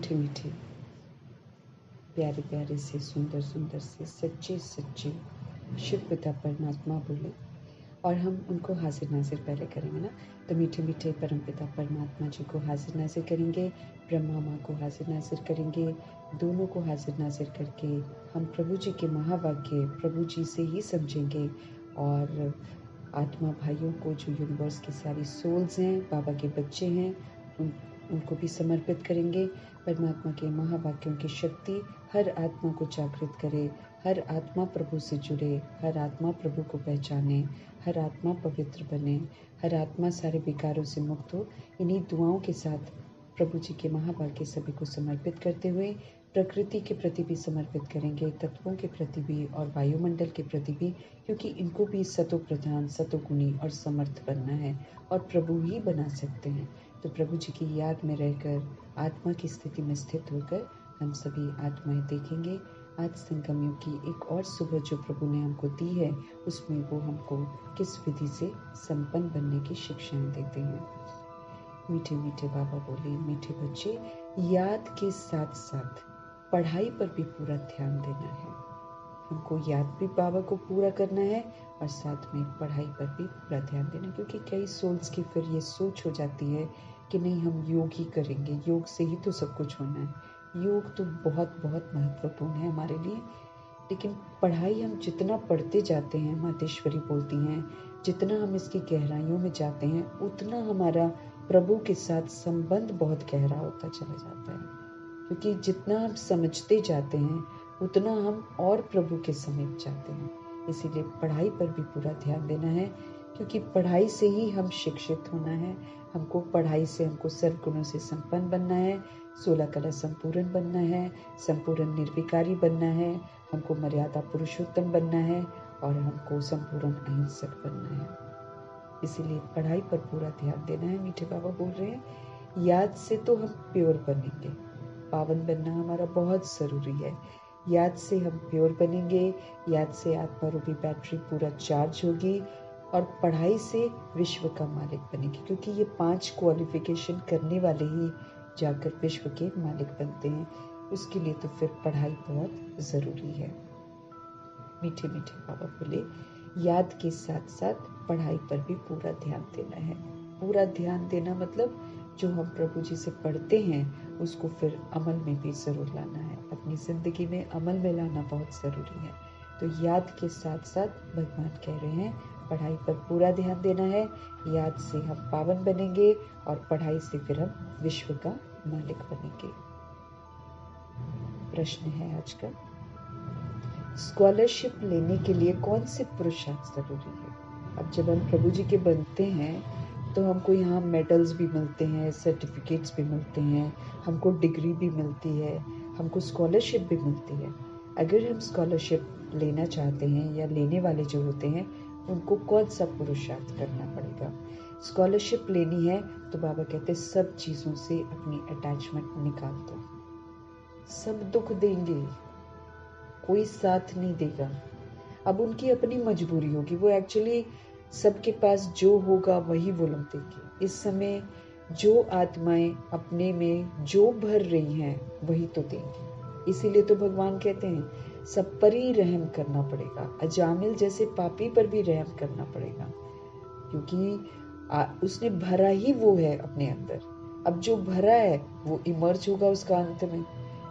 मीठे मीठे प्यारे प्यारे से सुंदर सुंदर से सच्चे सच्चे शिव पिता परमात्मा बोले और हम उनको हाजिर नाजिर पहले करेंगे ना। तो मीठे मीठे परम पिता परमात्मा जी को हाजिर नाजिर करेंगे, ब्रह्मा माँ को हाजिर नाजिर करेंगे। दोनों को हाजिर नाजिर करके हम प्रभु जी के महावाक्य प्रभु जी से ही समझेंगे और आत्मा भाइयों को जो यूनिवर्स की सारी सोल्स हैं, बाबा के बच्चे हैं, उनको भी समर्पित करेंगे। परमात्मा के महावाक्यों की शक्ति हर आत्मा को जागृत करे, हर आत्मा प्रभु से जुड़े, हर आत्मा प्रभु को पहचाने, हर आत्मा पवित्र बने, हर आत्मा सारे विकारों से मुक्त हो। इन्हीं दुआओं के साथ प्रभु जी के महावाक्य सभी को समर्पित करते हुए प्रकृति के प्रति भी समर्पित करेंगे, तत्वों के प्रति भी और वायुमंडल के प्रति भी, क्योंकि इनको भी सतो प्रधान, सतो गुणी और समर्थ बनना है और प्रभु ही बना सकते हैं। तो प्रभु जी की याद में रहकर आत्मा की स्थिति में स्थित होकर हम सभी आत्माएं देखेंगे आज संगम युग की एक और सुबह जो प्रभु ने हमको दी है, उसमें वो हमको किस विधि से संपन्न बनने की शिक्षाएं देते हैं। मीठे मीठे बाबा बोले, मीठे बच्चे, याद के साथ साथ पढ़ाई पर भी पूरा ध्यान देना है। हमको याद भी बाबा को पूरा करना है और साथ में पढ़ाई पर भी पूरा ध्यान देना, क्योंकि कई सोल्स की फिर ये सोच हो जाती है कि नहीं हम योग ही करेंगे, योग से ही तो सब कुछ होना है। योग तो बहुत बहुत महत्वपूर्ण है हमारे लिए, लेकिन पढ़ाई हम जितना पढ़ते जाते हैं, मातेश्वरी बोलती हैं, जितना हम इसकी गहराइयों में जाते हैं उतना हमारा प्रभु के साथ संबंध बहुत गहरा होता चला जाता है, क्योंकि जितना हम समझते जाते हैं उतना हम और प्रभु के समीप जाते हैं। इसीलिए पढ़ाई पर भी पूरा ध्यान देना है, क्योंकि पढ़ाई से ही हम शिक्षित होना है। हमको पढ़ाई से हमको सर्वगुणों से संपन्न बनना है, 16 कला संपूर्ण बनना है, संपूर्ण निर्विकारी बनना है, हमको मर्यादा पुरुषोत्तम बनना है और हमको संपूर्ण अहिंसक बनना है। इसीलिए पढ़ाई पर पूरा ध्यान देना है। मीठे बाबा बोल रहे हैं, याद से तो हम प्योर बनेंगे, पावन बनना हमारा बहुत ज़रूरी है। याद से हम प्योर बनेंगे, याद से आत्मा रूपी बैटरी पूरा चार्ज होगी और पढ़ाई से विश्व का मालिक बनेंगे, क्योंकि ये 5 क्वालिफिकेशन करने वाले ही जाकर विश्व के मालिक बनते हैं। उसके लिए तो फिर पढ़ाई बहुत ज़रूरी है। मीठे मीठे बाबा बोले, याद के साथ साथ पढ़ाई पर भी पूरा ध्यान देना है। पूरा ध्यान देना मतलब जो हम प्रभु जी से पढ़ते हैं उसको फिर अमल में भी ज़रूर लाना है, अपनी ज़िंदगी में अमल में लाना बहुत ज़रूरी है। तो याद के साथ साथ भगवान कह रहे हैं पढ़ाई पर पूरा ध्यान देना है। याद से हम पावन बनेंगे और पढ़ाई से फिर हम विश्व का मालिक बनेंगे। प्रश्न है आज का, स्कॉलरशिप लेने के लिए कौन से पुरुषार्थ जरूरी है? अब जब हम प्रभु जी के बनते हैं तो हमको यहाँ मेडल्स भी मिलते हैं, सर्टिफिकेट्स भी मिलते हैं, हमको डिग्री भी मिलती है, हमको स्कॉलरशिप भी मिलती है। अगर हम स्कॉलरशिप लेना चाहते हैं या लेने वाले जो होते हैं उनको कौन सा पुरुषार्थ करना पड़ेगा? स्कॉलरशिप लेनी है तो बाबा कहते हैं सब चीज़ों से अपनी अटैचमेंट निकाल दो। सब दुख देंगे, कोई साथ नहीं देगा। अब उनकी अपनी मजबूरी होगी, वो एक्चुअली सबके पास जो होगा वही वो लोग देंगे। इस समय जो आत्माएं अपने में जो भर रही हैं वही तो देंगी। इसीलिए तो भगवान कहते हैं सब पर ही रहम करना पड़ेगा, अजामिल जैसे पापी पर भी रहम करना पड़ेगा, क्योंकि उसने भरा ही वो है अपने अंदर। अब जो भरा है वो इमर्ज होगा उसका अंत में,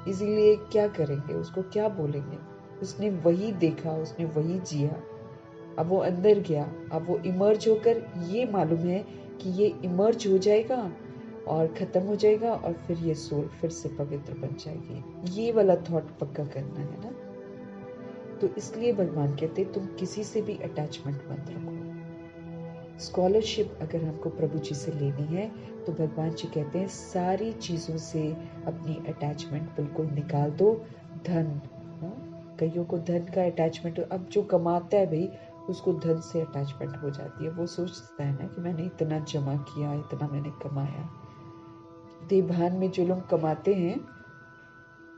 इसीलिए क्या करेंगे, उसको क्या बोलेंगे? उसने वही देखा, उसने वही जिया, अब वो अंदर गया, अब वो इमर्ज होकर ये मालूम है कि ये इमर्ज हो जाएगा और खत्म हो जाएगा और फिर ये सोल फिर से पवित्र बन जाएगी। ये वाला थॉट पक्का करना है ना। तो इसलिए भगवान कहते तुम किसी से भी अटैचमेंट मत रखो। स्कॉलरशिप अगर हमको प्रभु जी से लेनी है तो भगवान जी कहते हैं सारी चीज़ों से अपनी अटैचमेंट बिल्कुल निकाल दो। धन, कईयों को धन का अटैचमेंट, अब जो कमाता है भाई उसको धन से अटैचमेंट हो जाती है। वो सोचता है ना कि मैंने इतना जमा किया, इतना मैंने कमाया। देवभान में जो लोग कमाते हैं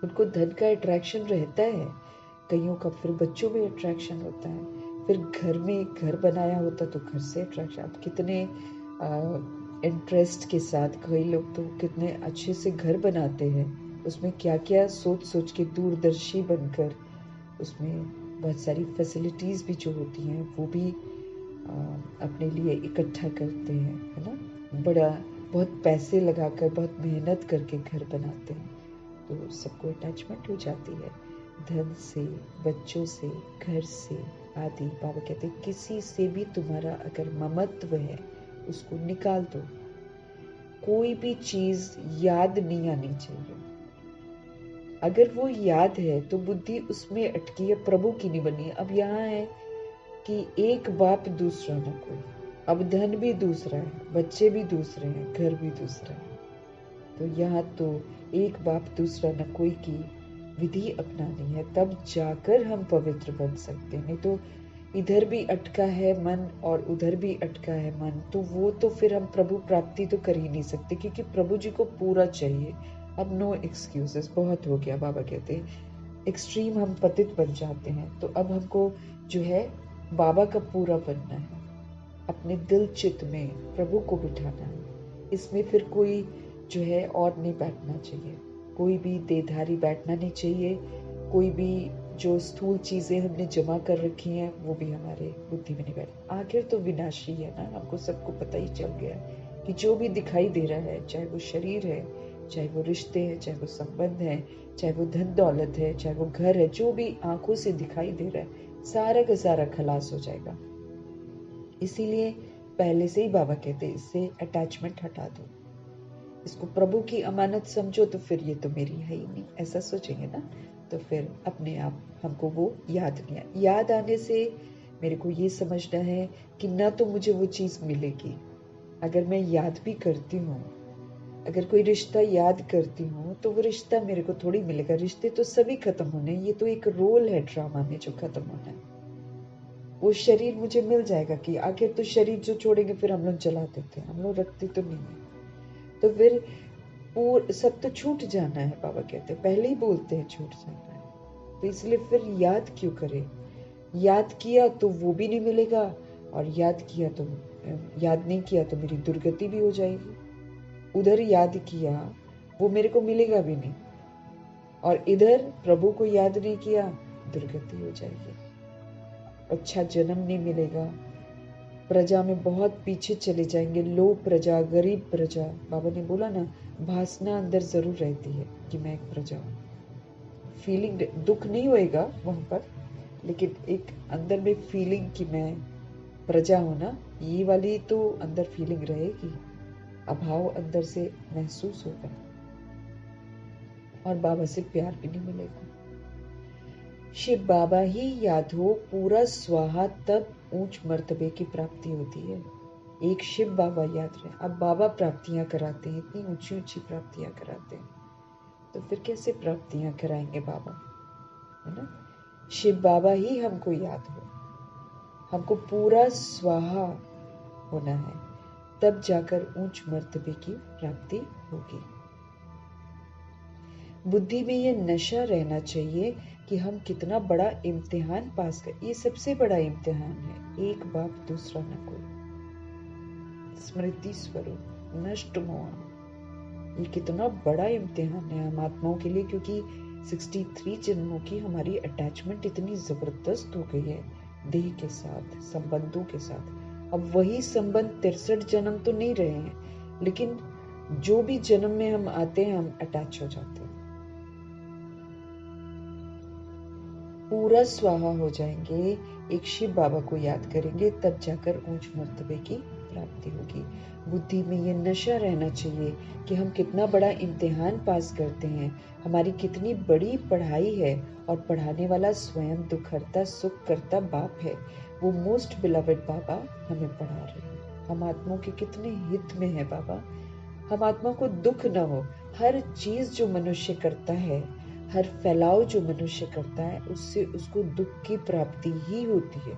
उनको धन का अट्रैक्शन रहता है, कईयों का फिर बच्चों में अट्रैक्शन होता है, फिर घर में घर बनाया होता तो घर से अट्रैक्शन। अब कितने इंटरेस्ट के साथ कई लोग तो कितने अच्छे से घर बनाते हैं, उसमें क्या क्या सोच सोच के दूरदर्शी बनकर उसमें बहुत सारी फैसिलिटीज़ भी जो होती हैं वो भी अपने लिए इकट्ठा करते हैं, है ना। बड़ा बहुत पैसे लगाकर बहुत मेहनत करके घर बनाते हैं, तो सबको अटैचमेंट हो जाती है धन से, बच्चों से, घर से आदि। बाबा कहते हैं किसी से भी तुम्हारा अगर ममत्व है उसको निकाल दो। कोई भी चीज याद नहीं आनी चाहिए। अगर वो याद है तो बुद्धि उसमें अटकी है, प्रभु की नहीं बनी। अब यहाँ है कि एक बाप दूसरा न कोई, अब धन भी दूसरा है, बच्चे भी दूसरे हैं, घर भी दूसरा है। तो यहाँ तो एक बाप दूसरा न कोई की विधि अपनानी है, तब जाकर हम पवित्र बन सकते हैं। नहीं तो इधर भी अटका है मन और उधर भी अटका है मन, तो वो तो फिर हम प्रभु प्राप्ति तो कर ही नहीं सकते, क्योंकि प्रभु जी को पूरा चाहिए। अब नो एक्सक्यूजेस, बहुत हो गया। बाबा कहते हैं एक्सट्रीम हम पतित बन जाते हैं, तो अब हमको जो है बाबा का पूरा बनना है, अपने दिल चित्त में प्रभु को बिठाना है। इसमें फिर कोई जो है और नहीं बैठना चाहिए, कोई भी देहधारी बैठना नहीं चाहिए, कोई भी जो स्थूल चीजें हमने जमा कर रखी हैं वो भी हमारे बुद्धि में नहीं बैठ। आखिर तो विनाशी है ना, हमको सबको पता ही चल गया कि जो भी दिखाई दे रहा है, चाहे वो शरीर है, चाहे वो रिश्ते हैं, चाहे वो संबंध है, चाहे वो धन दौलत है, चाहे वो घर है, जो भी आंखों से दिखाई दे रहा है सारा का सारा खलास हो जाएगा। इसीलिए पहले से ही बाबा कहते हैं इससे अटैचमेंट हटा दो, इसको प्रभु की अमानत समझो, तो फिर ये तो मेरी है ही नहीं, ऐसा सोचेंगे ना, तो फिर अपने आप हमको वो याद नहीं आए। याद आने से मेरे को ये समझना है कि ना तो मुझे वो चीज़ मिलेगी। अगर मैं याद भी करती हूँ, अगर कोई रिश्ता याद करती हूँ, तो वो रिश्ता मेरे को थोड़ी मिलेगा। रिश्ते तो सभी खत्म होने, ये तो एक रोल है ड्रामा में जो खत्म होना है। वो शरीर मुझे मिल जाएगा कि आखिर तो शरीर जो छोड़ेंगे फिर हम लोग जला देते हैं, हम लोग रखते तो नहीं है। तो फिर सब तो छूट जाना है, बाबा कहते हैं पहले ही बोलते हैं छूट जाना है। तो इसलिए फिर याद क्यों करें? याद किया तो वो भी नहीं मिलेगा, और याद नहीं किया तो मेरी दुर्गति भी हो जाएगी। उधर याद किया वो मेरे को मिलेगा भी नहीं, और इधर प्रभु को याद नहीं किया दुर्गति हो जाएगी, अच्छा जन्म नहीं मिलेगा, प्रजा में बहुत पीछे चले जाएंगे, लो प्रजा, गरीब प्रजा। बाबा ने बोला ना, भासना अंदर जरूर रहती है कि मैं एक प्रजा हूँ, फीलिंग, दुख नहीं होएगा वहां पर, लेकिन एक अंदर में फीलिंग कि मैं प्रजा हूं ना, ये वाली तो अंदर फीलिंग रहेगी, अभाव अंदर से महसूस होगा, और बाबा से प्यार भी नहीं मिलेगा। शिव बाबा ही याद हो पूरा स्वाहा, तब ऊंच मर्तबे की प्राप्ति होती है। एक शिव बाबा याद रहे। अब बाबा प्राप्तियां कराते हैं, इतनी ऊंची ऊंची प्राप्तियां कराते हैं, तो फिर कैसे प्राप्तियां कराएंगे बाबा, है ना। शिव बाबा ही हमको याद हो, हमको पूरा स्वाहा होना है, तब जाकर ऊंच मर्तबे की प्राप्ति होगी। बुद्धि में ये नशा रहना चाहिए कि हम कितना बड़ा इम्तिहान पास कर। ये सबसे बड़ा इम्तिहान है, एक बाप दूसरा न कोई, स्मृति स्वरूप नष्ट मोह। ये कितना बड़ा इम्तिहान है हम आत्माओं के लिए, क्योंकि 63 जन्मों की हमारी अटैचमेंट इतनी जबरदस्त हो गई है देह के साथ, संबंधों के साथ। अब वही संबंध 63 जन्म तो नहीं रहे हैं, लेकिन जो भी जन्म में हम आते हैं हम अटैच हो जाते हैं, पूरा स्वाहा हो जाएंगे। एक शिव बाबा को याद करेंगे, तब जाकर ऊंच मर्तबे की प्राप्ति होगी। बुद्धि में ये नशा रहना चाहिए कि हम कितना बड़ा इम्तिहान पास करते हैं, हमारी कितनी बड़ी पढ़ाई है, और पढ़ाने वाला स्वयं दुखहर्ता सुख करता बाप है। वो मोस्ट बिलवेड बाबा हमें पढ़ा रहे हैं। हम आत्माओं के कितने हित में है बाबा, हम आत्मा को दुख न हो। हर चीज जो मनुष्य करता है, हर फैलाव जो मनुष्य करता है, उससे उसको दुख की प्राप्ति ही होती है।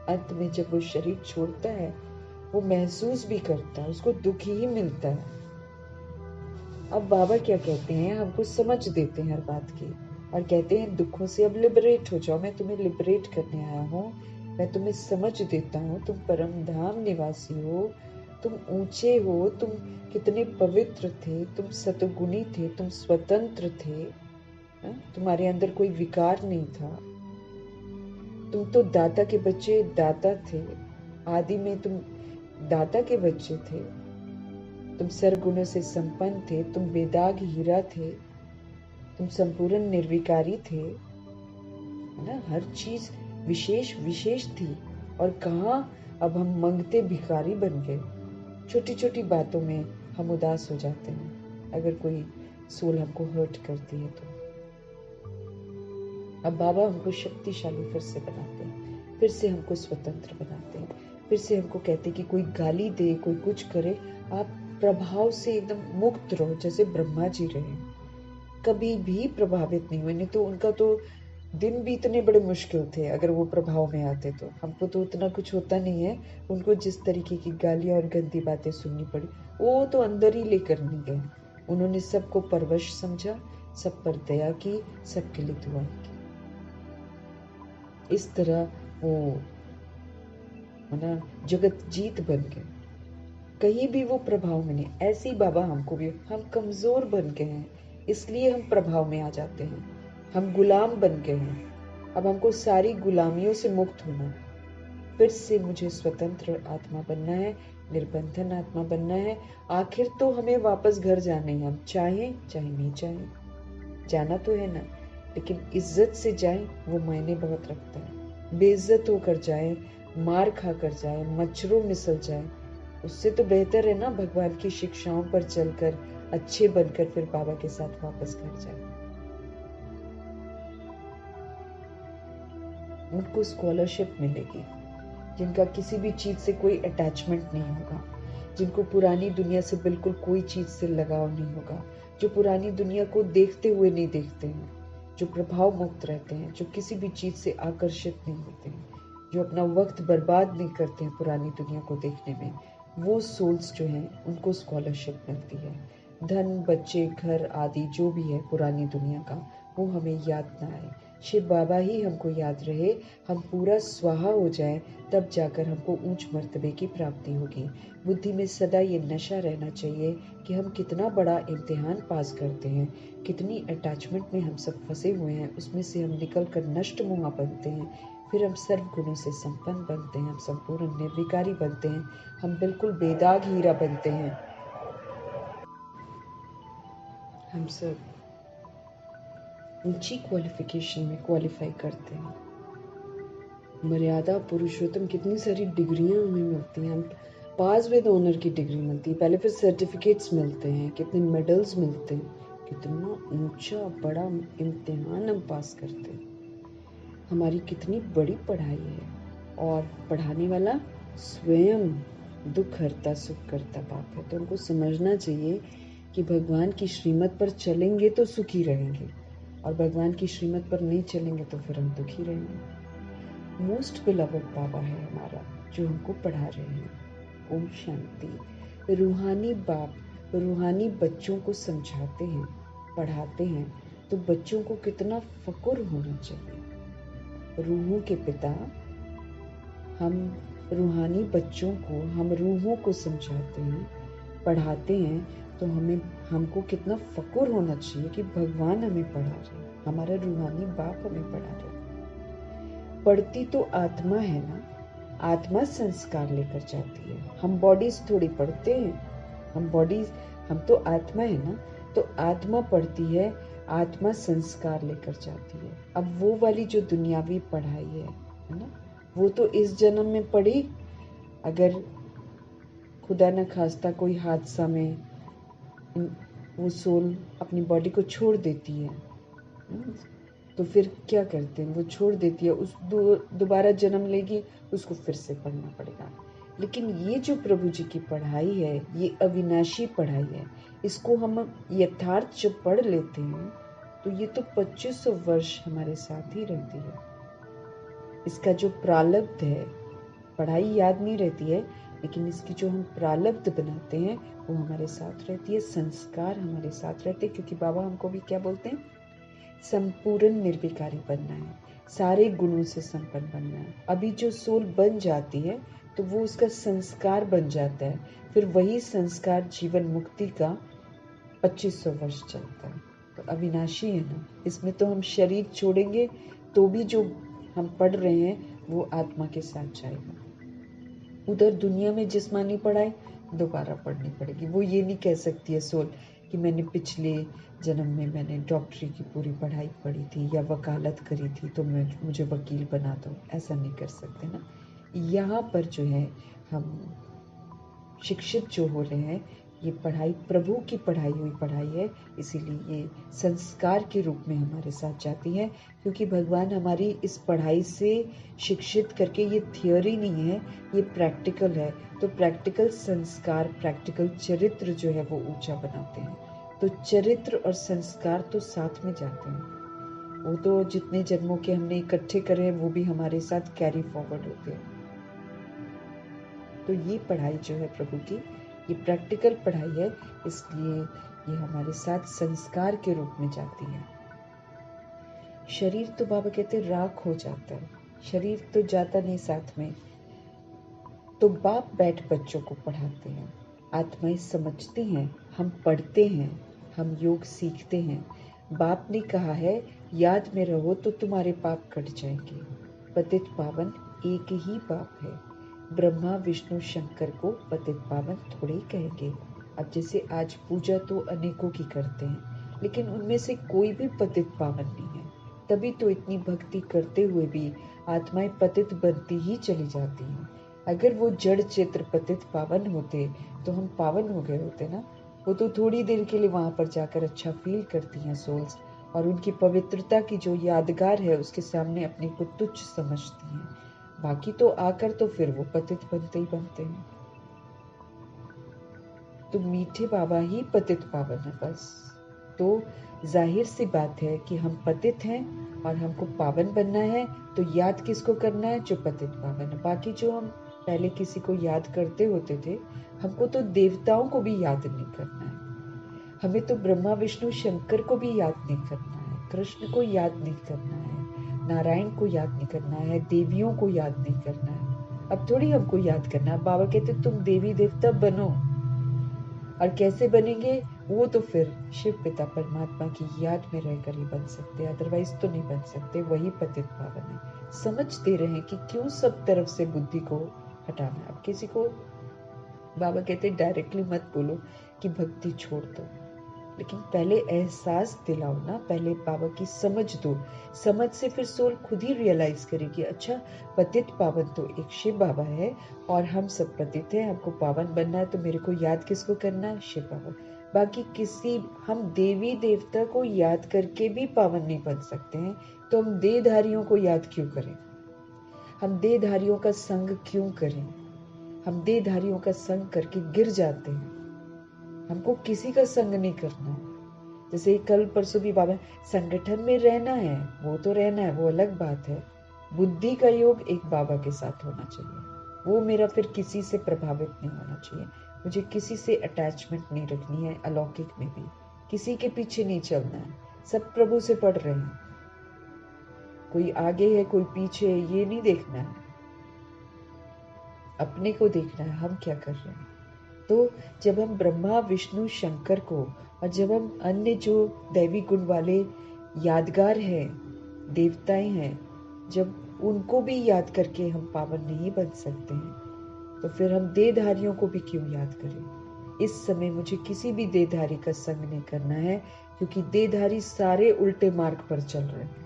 अंत में जब वो शरीर छोड़ता है, वो महसूस भी करता है, उसको दुख ही मिलता है। अब बाबा क्या कहते हैं, हमको समझ देते हैं हर बात की, और कहते हैं दुखों से अब लिबरेट हो जाओ, मैं तुम्हें लिबरेट करने आया हूँ, मैं तुम्हें समझ देता हूँ, तुम परम धाम निवासी हो, तुम ऊंचे हो, तुम कितने पवित्र थे, तुम सतगुणी थे, तुम स्वतंत्र थे, तुम्हारे अंदर कोई विकार नहीं था। तुम तो दाता के बच्चे दाता थे, आदि में तुम दाता के बच्चे थे। तुम सर्वगुणों से संपन्न थे, तुम बेदाग हीरा थे, तुम संपूर्ण निर्विकारी थे, है ना। हर चीज विशेष विशेष थी। और कहाँ अब हम मंगते भिखारी बन गए। छोटी छोटी बातों में हम उदास हो जाते हैं अगर कोई सोल हमको हर्ट करती है तो। अब बाबा हमको शक्तिशाली फिर से बनाते हैं, फिर से हमको स्वतंत्र बनाते हैं, फिर से हमको कहते हैं कि कोई गाली दे, कोई कुछ करे, आप प्रभाव से एकदम मुक्त रहो, जैसे ब्रह्मा जी रहे, कभी भी प्रभावित नहीं हुए। नहीं तो उनका तो दिन भी इतने बड़े मुश्किल थे अगर वो प्रभाव में आते तो। हमको तो उतना कुछ होता नहीं है। उनको जिस तरीके की गालियां और गंदी बातें सुननी पड़ी, वो तो अंदर ही लेकर नहीं गए। उन्होंने सबको परवश समझा, सब पर दया की, सबके लिए दुआएं की। इस तरह वो ना जगत जीत बन गए, कहीं भी वो प्रभाव में नहीं। ऐसे ही बाबा हमको भी, हम कमजोर बन गए हैं इसलिए हम प्रभाव में आ जाते हैं, हम गुलाम बन गए हैं। अब हमको सारी गुलामियों से मुक्त होना है, फिर से मुझे स्वतंत्र आत्मा बनना है, निर्बंधन आत्मा बनना है। आखिर तो हमें वापस घर जाना ही, हम चाहें चाहे नहीं चाहें, जाना तो है ना। लेकिन इज्जत से जाए वो मायने बहुत रखता है। बेइज्जत होकर जाए, मार खाकर जाए, मच्छरों मिसल जाए, उससे तो बेहतर है ना भगवान की शिक्षाओं पर चलकर अच्छे बनकर फिर बाबा के साथ वापस घर जाए। उनको स्कॉलरशिप मिलेगी जिनका किसी भी चीज से कोई अटैचमेंट नहीं होगा, जिनको पुरानी दुनिया से बिल्कुल कोई चीज से लगाव नहीं होगा, जो पुरानी दुनिया को देखते हुए नहीं देखते हैं, जो प्रभाव मुक्त रहते हैं, जो किसी भी चीज से आकर्षित नहीं होते हैं, जो अपना वक्त बर्बाद नहीं करते हैं पुरानी दुनिया को देखने में। वो सोल्स जो हैं उनको स्कॉलरशिप मिलती है। धन, बच्चे, घर आदि जो भी है पुरानी दुनिया का, वो हमें याद ना आए। शिव बाबा ही हमको याद रहे, हम पूरा स्वाहा हो जाए, तब जाकर हमको ऊंच मर्तबे की प्राप्ति होगी। बुद्धि में सदा ये नशा रहना चाहिए कि हम कितना बड़ा इम्तिहान पास करते हैं, कितनी अटैचमेंट में हम सब फंसे हुए हैं, उसमें से हम निकल कर नष्ट मुहा बनते हैं, फिर हम सर्व गुणों से संपन्न बनते हैं, हम संपूर्ण निर्विकारी बनते हैं, हम बिल्कुल बेदाग हीरा बनते हैं। हम सब ऊंची क्वालिफिकेशन में क्वालिफाई करते हैं। मर्यादा पुरुषोत्तम कितनी सारी डिग्रियां हमें मिलती हैं, हम पास विद ऑनर की डिग्री मिलती है, पहले फिर सर्टिफिकेट्स मिलते हैं, कितने मेडल्स मिलते हैं, कितना ऊंचा बड़ा इम्तिहान हम पास करते हैं। हमारी कितनी बड़ी पढ़ाई है। और पढ़ाने वाला स्वयं दुख हरता सुख करता बाप है। तो उनको समझना चाहिए कि भगवान की श्रीमत पर चलेंगे तो सुखी रहेंगे, और भगवान की श्रीमत पर नहीं चलेंगे तो फिर हम दुखी रहेंगे। मोस्ट बिलवड बाबा है हमारा जो हमको पढ़ा रहे हैं। ओम शांति। रूहानी बाप रूहानी बच्चों को समझाते हैं, पढ़ाते हैं, तो बच्चों को कितना फक्र होना चाहिए। रूहों के पिता, हम रूहानी बच्चों को, हम रूहों को समझाते हैं, पढ़ाते हैं, तो हमको कितना फक्र होना चाहिए कि भगवान हमें पढ़ा रहे हैं, हमारा रूहानी बाप हमें पढ़ा रहे हैं। पढ़ती तो आत्मा है ना, आत्मा संस्कार लेकर जाती है। हम बॉडीज थोड़ी पढ़ते हैं, हम तो आत्मा है ना, तो आत्मा पढ़ती है, आत्मा संस्कार लेकर जाती है। अब वो वाली जो दुनियावी पढ़ाई है ना, वो तो इस जन्म में पढ़ी, अगर खुदा न खास्ता कोई हादसा में वो सोल अपनी बॉडी को छोड़ देती है, तो फिर क्या करते हैं, वो छोड़ देती है, उस दोबारा जन्म लेगी, उसको फिर से पढ़ना पड़ेगा। लेकिन ये जो प्रभु जी की पढ़ाई है, ये अविनाशी पढ़ाई है। इसको हम यथार्थ जब पढ़ लेते हैं तो ये तो 2500 वर्ष हमारे साथ ही रहती है। इसका जो प्रारब्ध है, पढ़ाई याद नहीं रहती है, लेकिन इसकी जो हम प्रारब्ध बनाते हैं वो हमारे साथ रहती है, संस्कार हमारे साथ रहते हैं। क्योंकि बाबा हमको भी क्या बोलते हैं, संपूर्ण निर्विकारी बनना है, सारे गुणों से संपन्न बनना है। अभी जो सोल बन जाती है तो वो उसका संस्कार बन जाता है, फिर वही संस्कार जीवन मुक्ति का 2500 वर्ष चलता है। तो अविनाशी है ना, इसमें तो हम शरीर छोड़ेंगे तो भी जो हम पढ़ रहे हैं वो आत्मा के साथ जाएगा। उधर दुनिया में जिस्मानी पढ़ाई दोबारा पढ़नी पड़ेगी। वो ये नहीं कह सकती है सोल कि मैंने पिछले जन्म में मैंने डॉक्टरी की पूरी पढ़ाई पढ़ी थी या वकालत करी थी तो मुझे वकील बना दो, ऐसा नहीं कर सकते ना। यहाँ पर जो है हम शिक्षित जो हो रहे हैं, ये पढ़ाई प्रभु की पढ़ाई हुई पढ़ाई है, इसीलिए ये संस्कार के रूप में हमारे साथ जाती है, क्योंकि भगवान हमारी इस पढ़ाई से शिक्षित करके, ये थियोरी नहीं है, ये प्रैक्टिकल है। तो प्रैक्टिकल संस्कार, प्रैक्टिकल चरित्र जो है वो ऊंचा बनाते हैं। तो चरित्र और संस्कार तो साथ में जाते हैं। वो तो जितने जन्मों के हमने इकट्ठे करे हैं वो भी हमारे साथ कैरी फॉरवर्ड होते हैं। तो ये पढ़ाई जो है प्रभु की, ये प्रैक्टिकल पढ़ाई है, इसलिए ये हमारे साथ संस्कार के रूप में जाती है। शरीर तो बाबा कहते राख हो जाता है, शरीर तो जाता नहीं साथ में। तो बाप बैठ बच्चों को पढ़ाते हैं, आत्माएं समझती हैं, हम पढ़ते हैं, हम योग सीखते हैं। बाप ने कहा है याद में रहो तो तुम्हारे पाप कट जाएंगे। पतित पावन एक ही बाप है। ब्रह्मा विष्णु शंकर को पतित पावन थोड़े ही कहेंगे। अब जैसे आज पूजा तो अनेकों की करते हैं, लेकिन उनमें से कोई भी पतित पावन नहीं है। तभी तो इतनी भक्ति करते हुए भी आत्माएं पतित बनती ही चली जाती हैं। अगर वो जड़ चित्र पतित पावन होते तो हम पावन हो गए होते ना। वो तो थोड़ी देर के लिए वहां पर जाकर अच्छा फील करती हैं सोल्स, और उनकी पवित्रता की जो यादगार है उसके सामने अपने को तुच्छ समझती हैं। बाकी तो आकर तो फिर वो पतित बनते ही बनते हैं। तो मीठे बाबा ही पतित पावन है बस। तो जाहिर सी बात है कि हम पतित हैं और हमको पावन बनना है, तो याद किसको करना है? जो पतित पावन है। बाकी जो हम पहले किसी को याद करते होते थे, हमको तो देवताओं को भी याद नहीं करना है। हमें तो ब्रह्मा विष्णु शंकर को भी याद नहीं करना है, कृष्ण को याद नहीं करना है, नारायण को याद नहीं करना है, देवियों को याद नहीं करना है। अब थोड़ी हमको याद करना है। बाबा कहते तुम देवी देवता बनो, और कैसे बनेंगे? वो तो फिर शिव पिता परमात्मा की याद में रहकर ही बन सकते, अदरवाइज तो नहीं बन सकते। वही पतित पावन है। समझ दे रहे हैं कि क्यों सब तरफ से बुद्धि को हटाना है। अब किसी को बाबा कहते डायरेक्टली मत बोलो कि भक्ति छोड़ दो, लेकिन पहले एहसास दिलाओ ना, पहले बाबा की समझ दो। समझ से फिर सोल खुद ही रियलाइज करेगी, अच्छा पतित पावन तो एक शिव बाबा है और हम सब पतित हैं, हमको पावन बनना है, तो मेरे को याद किसको करना है? शिव बाबा। बाकी किसी, हम देवी देवता को याद करके भी पावन नहीं बन सकते हैं, तो हम देहधारियों को याद क्यों करें? हम देहधारियों का संग क्यों करें? हम देहधारियों का संग करके गिर जाते हैं। हमको किसी का संग नहीं करना है। जैसे कल परसों भी बाबा, संगठन में रहना है, वो तो रहना है, वो अलग बात है। बुद्धि का योग एक बाबा के साथ होना चाहिए। वो मेरा फिर किसी से प्रभावित नहीं होना चाहिए। मुझे किसी से अटैचमेंट नहीं रखनी है। अलौकिक में भी किसी के पीछे नहीं चलना है। सब प्रभु से पढ़ रहे हैं, कोई आगे है कोई पीछे है, ये नहीं देखना है। अपने को देखना है, हम क्या कर रहे हैं। तो जब हम ब्रह्मा विष्णु शंकर को, और जब हम अन्य जो दैवी गुण वाले यादगार हैं, देवताएं हैं, जब उनको भी याद करके हम पावन नहीं बन सकते हैं, तो फिर हम देहधारियों को भी क्यों याद करें? इस समय मुझे किसी भी देहधारी का संग नहीं करना है, क्योंकि देहधारी सारे उल्टे मार्ग पर चल रहे हैं।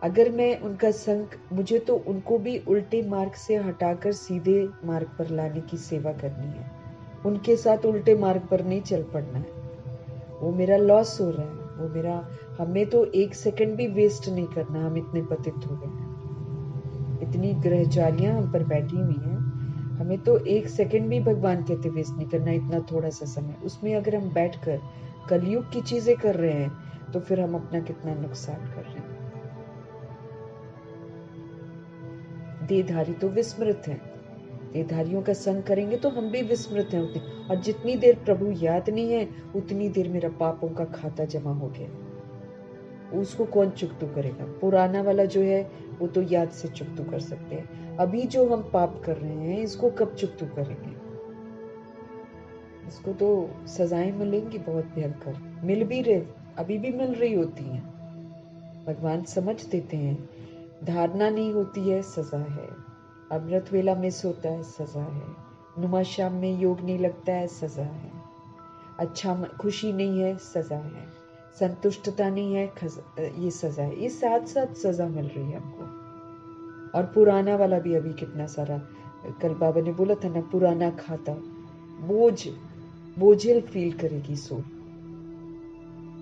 अगर मैं उनका संग, मुझे तो उनको भी उल्टे मार्ग से हटाकर सीधे मार्ग पर लाने की सेवा करनी है। उनके साथ उल्टे मार्ग पर नहीं चल पड़ना है। वो मेरा लॉस हो रहा है, वो मेरा, हमें तो एक सेकंड भी वेस्ट नहीं करना। हम इतने पतित हो गए हैं, इतनी ग्रहचारियां हम पर बैठी हुई हैं, हमें तो एक सेकंड भी भगवान कहते वेस्ट नहीं करना। इतना थोड़ा सा समय, उसमें अगर हम बैठकर कलयुग की चीजें कर रहे हैं, तो फिर हम अपना कितना नुकसान कर रहे हैं। देहधारी तो विस्मृत हैं, देहधारियों का संग करेंगे तो हम भी विस्मृत हैं उतनी। और जितनी देर प्रभु याद नहीं है, उतनी देर मेरा पापों का खाता जमा हो गया। उसको कौन चुकतू करेगा? पुराना वाला जो है वो तो याद से चुकतू कर सकते हैं। अभी जो हम पाप कर रहे हैं, इसको कब चुकतू करेंगे? इसको तो सजाएं मिलेंगी बहुत भयंकर, मिल भी रहे, अभी भी मिल रही होती हैं। भगवान समझ देते हैं, धारणा नहीं होती है सजा है, अमृत वेला मिस होता है सजा है, नुमा शाम में योग नहीं लगता है सजा है, अच्छा खुशी नहीं है सजा है, संतुष्टता नहीं है ये सजा है। ये साथ साथ सजा मिल रही है हमको। और पुराना वाला भी अभी कितना सारा, कल बाबा ने बोला था ना, पुराना खाता बोझिल फील करेगी सोल,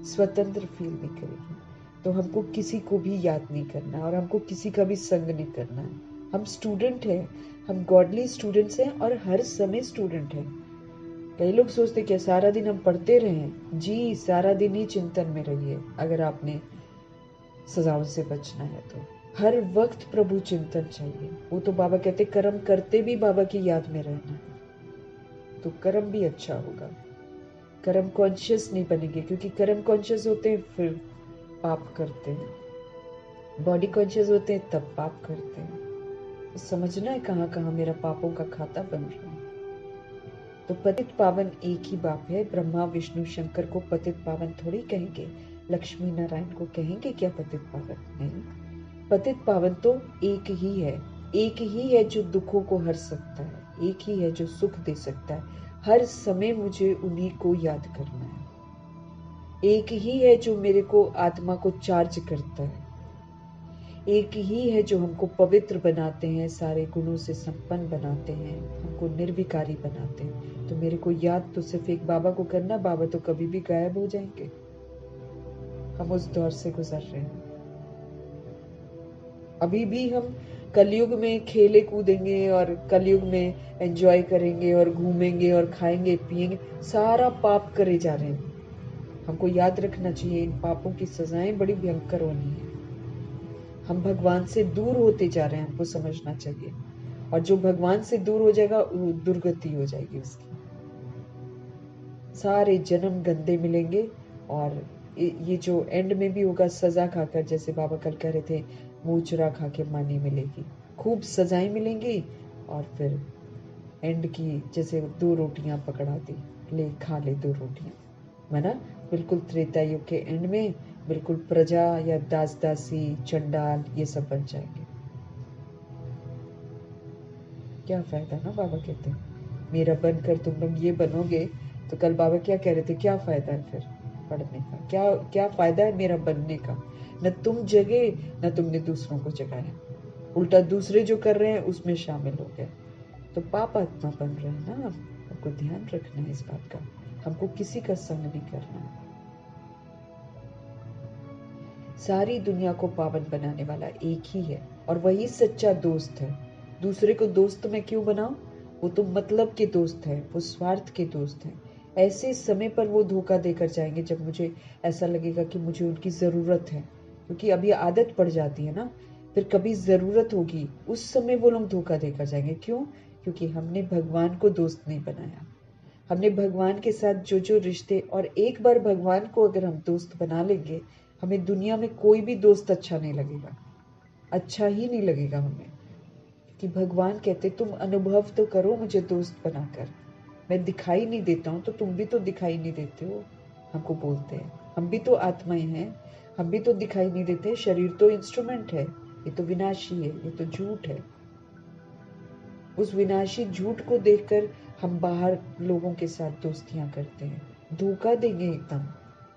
स्वतंत्र फील नहीं करेगी। तो हमको किसी को भी याद नहीं करना और हमको किसी का भी संग नहीं करना है। हम स्टूडेंट हैं, हम गॉडली स्टूडेंट्स हैं और हर समय स्टूडेंट हैं। कई लोग सोचते क्या सारा दिन हम पढ़ते रहें? जी, सारा दिन ही चिंतन में रहिए अगर आपने सजाओं से बचना है तो। हर वक्त प्रभु चिंतन चाहिए। वो तो बाबा कहते कर्म करते भी बाबा की याद में रहना है, तो कर्म भी अच्छा होगा। कर्म कॉन्शियस नहीं बनेंगे, क्योंकि कर्म कॉन्शियस होते हैं फिर पाप करते हैं, बॉडी कॉन्शियस होते हैं तब पाप करते हैं। तो समझना है कहाँ कहाँ मेरा पापों का खाता बन रहा है। तो पतित पावन एक ही बाप है। ब्रह्मा विष्णु शंकर को पतित पावन थोड़ी कहेंगे, लक्ष्मी नारायण को कहेंगे क्या पतित पावन? नहीं, पतित पावन तो एक ही है। एक ही है जो दुखों को हर सकता है, एक ही है जो सुख दे सकता है। हर समय मुझे उन्हीं को याद करना है। एक ही है जो मेरे को आत्मा को चार्ज करता है। एक ही है जो हमको पवित्र बनाते हैं, सारे गुणों से संपन्न बनाते हैं, हमको निर्विकारी बनाते हैं। तो मेरे को याद तो सिर्फ एक बाबा को करना। बाबा तो कभी भी गायब हो जाएंगे। हम उस दौर से गुजर रहे हैं। अभी भी हम कलयुग में खेले कूदेंगे और कलयुग में एंजॉय करेंगे और घूमेंगे और खाएंगे पिएंगे, सारा पाप करे जा रहे हैं। हमको याद रखना चाहिए इन पापों की सजाएं बड़ी भयंकर होनी है। हम भगवान से दूर होते जा रहे हैं, हमको समझना चाहिए। और जो भगवान से दूर हो जाएगा दुर्गति हो जाएगी उसकी। सारे जन्म गंदे मिलेंगे और ये जो एंड में भी होगा सजा खाकर, जैसे बाबा कल कह रहे थे, मुंह चुरा खा के मानी मिलेगी। खूब सजाएं मिलेंगी और फिर एंड की जैसे 2 रोटियां पकड़ा दी, ले खा ले 2 रोटियां, माना बिल्कुल त्रेता युग के एंड में बिल्कुल प्रजा या दास दासी चंडाल ये सब बन जाएंगे। क्या फायदा ना, बाबा कहते हैं मेरा बनकर तुम लोग ये बनोगे। तो कल बाबा क्या कह रहे थे, क्या फायदा है फिर पढ़ने का? क्या फायदा है मेरा बनने का? न तुम जगे न तुमने दूसरों को जगाया, उल्टा दूसरे जो कर रहे हैं उसमें शामिल हो गए। तो पाप आत्मा बन रहे हैं ना। हमको ध्यान रखना है इस बात का। हमको किसी का संग नहीं करना है। सारी दुनिया को पावन बनाने वाला एक ही है और वही सच्चा दोस्त है। दूसरे को दोस्त मैं क्यों बनाऊं? वो तो मतलब के दोस्त है, वो स्वार्थ के दोस्त है। ऐसे समय पर वो धोखा देकर जाएंगे जब मुझे ऐसा लगेगा कि मुझे उनकी जरूरत है, क्योंकि अभी आदत पड़ जाती है ना। फिर कभी जरूरत होगी उस समय वो लोग धोखा देकर जाएंगे। क्यों? क्योंकि हमने भगवान को दोस्त नहीं बनाया। हमने भगवान के साथ जो जो रिश्ते, और एक बार भगवान को अगर हम दोस्त बना लेंगे, हमें दुनिया में कोई भी दोस्त अच्छा नहीं लगेगा, अच्छा ही नहीं लगेगा हमें। कि भगवान कहते तुम अनुभव तो करो मुझे दोस्त बनाकर, मैं दिखाई नहीं देता हूं तो तुम भी तो दिखाई नहीं देते हो। हमको बोलते हैं हम भी तो आत्माएं हैं, हम भी तो दिखाई नहीं देते। शरीर तो इंस्ट्रूमेंट है, ये तो विनाशी है, ये तो झूठ है। उस विनाशी झूठ को देखकर हम बाहर लोगों के साथ दोस्तियां करते हैं, धोखा देंगे एकदम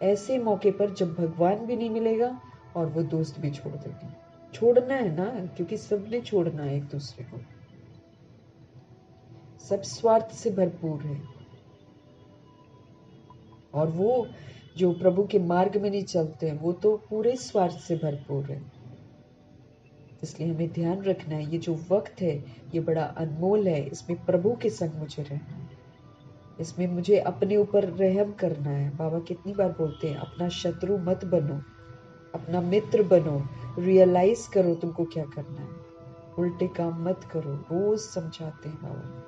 ऐसे मौके पर जब भगवान भी नहीं मिलेगा और वो दोस्त भी छोड़ देंगे। छोड़ना है ना, क्योंकि सबने छोड़ना है एक दूसरे को। सब स्वार्थ से भरपूर है और वो जो प्रभु के मार्ग में नहीं चलते हैं वो तो पूरे स्वार्थ से भरपूर है। इसलिए हमें ध्यान रखना है, ये जो वक्त है ये बड़ा अनमोल है। इसमें प्रभु के संग मुझे रहना है, इसमें मुझे अपने ऊपर रहम करना है। बाबा कितनी बार बोलते हैं अपना शत्रु मत बनो, अपना मित्र बनो, रियलाइज करो तुमको क्या करना है, उल्टे काम मत करो। रोज समझाते हैं बाबा।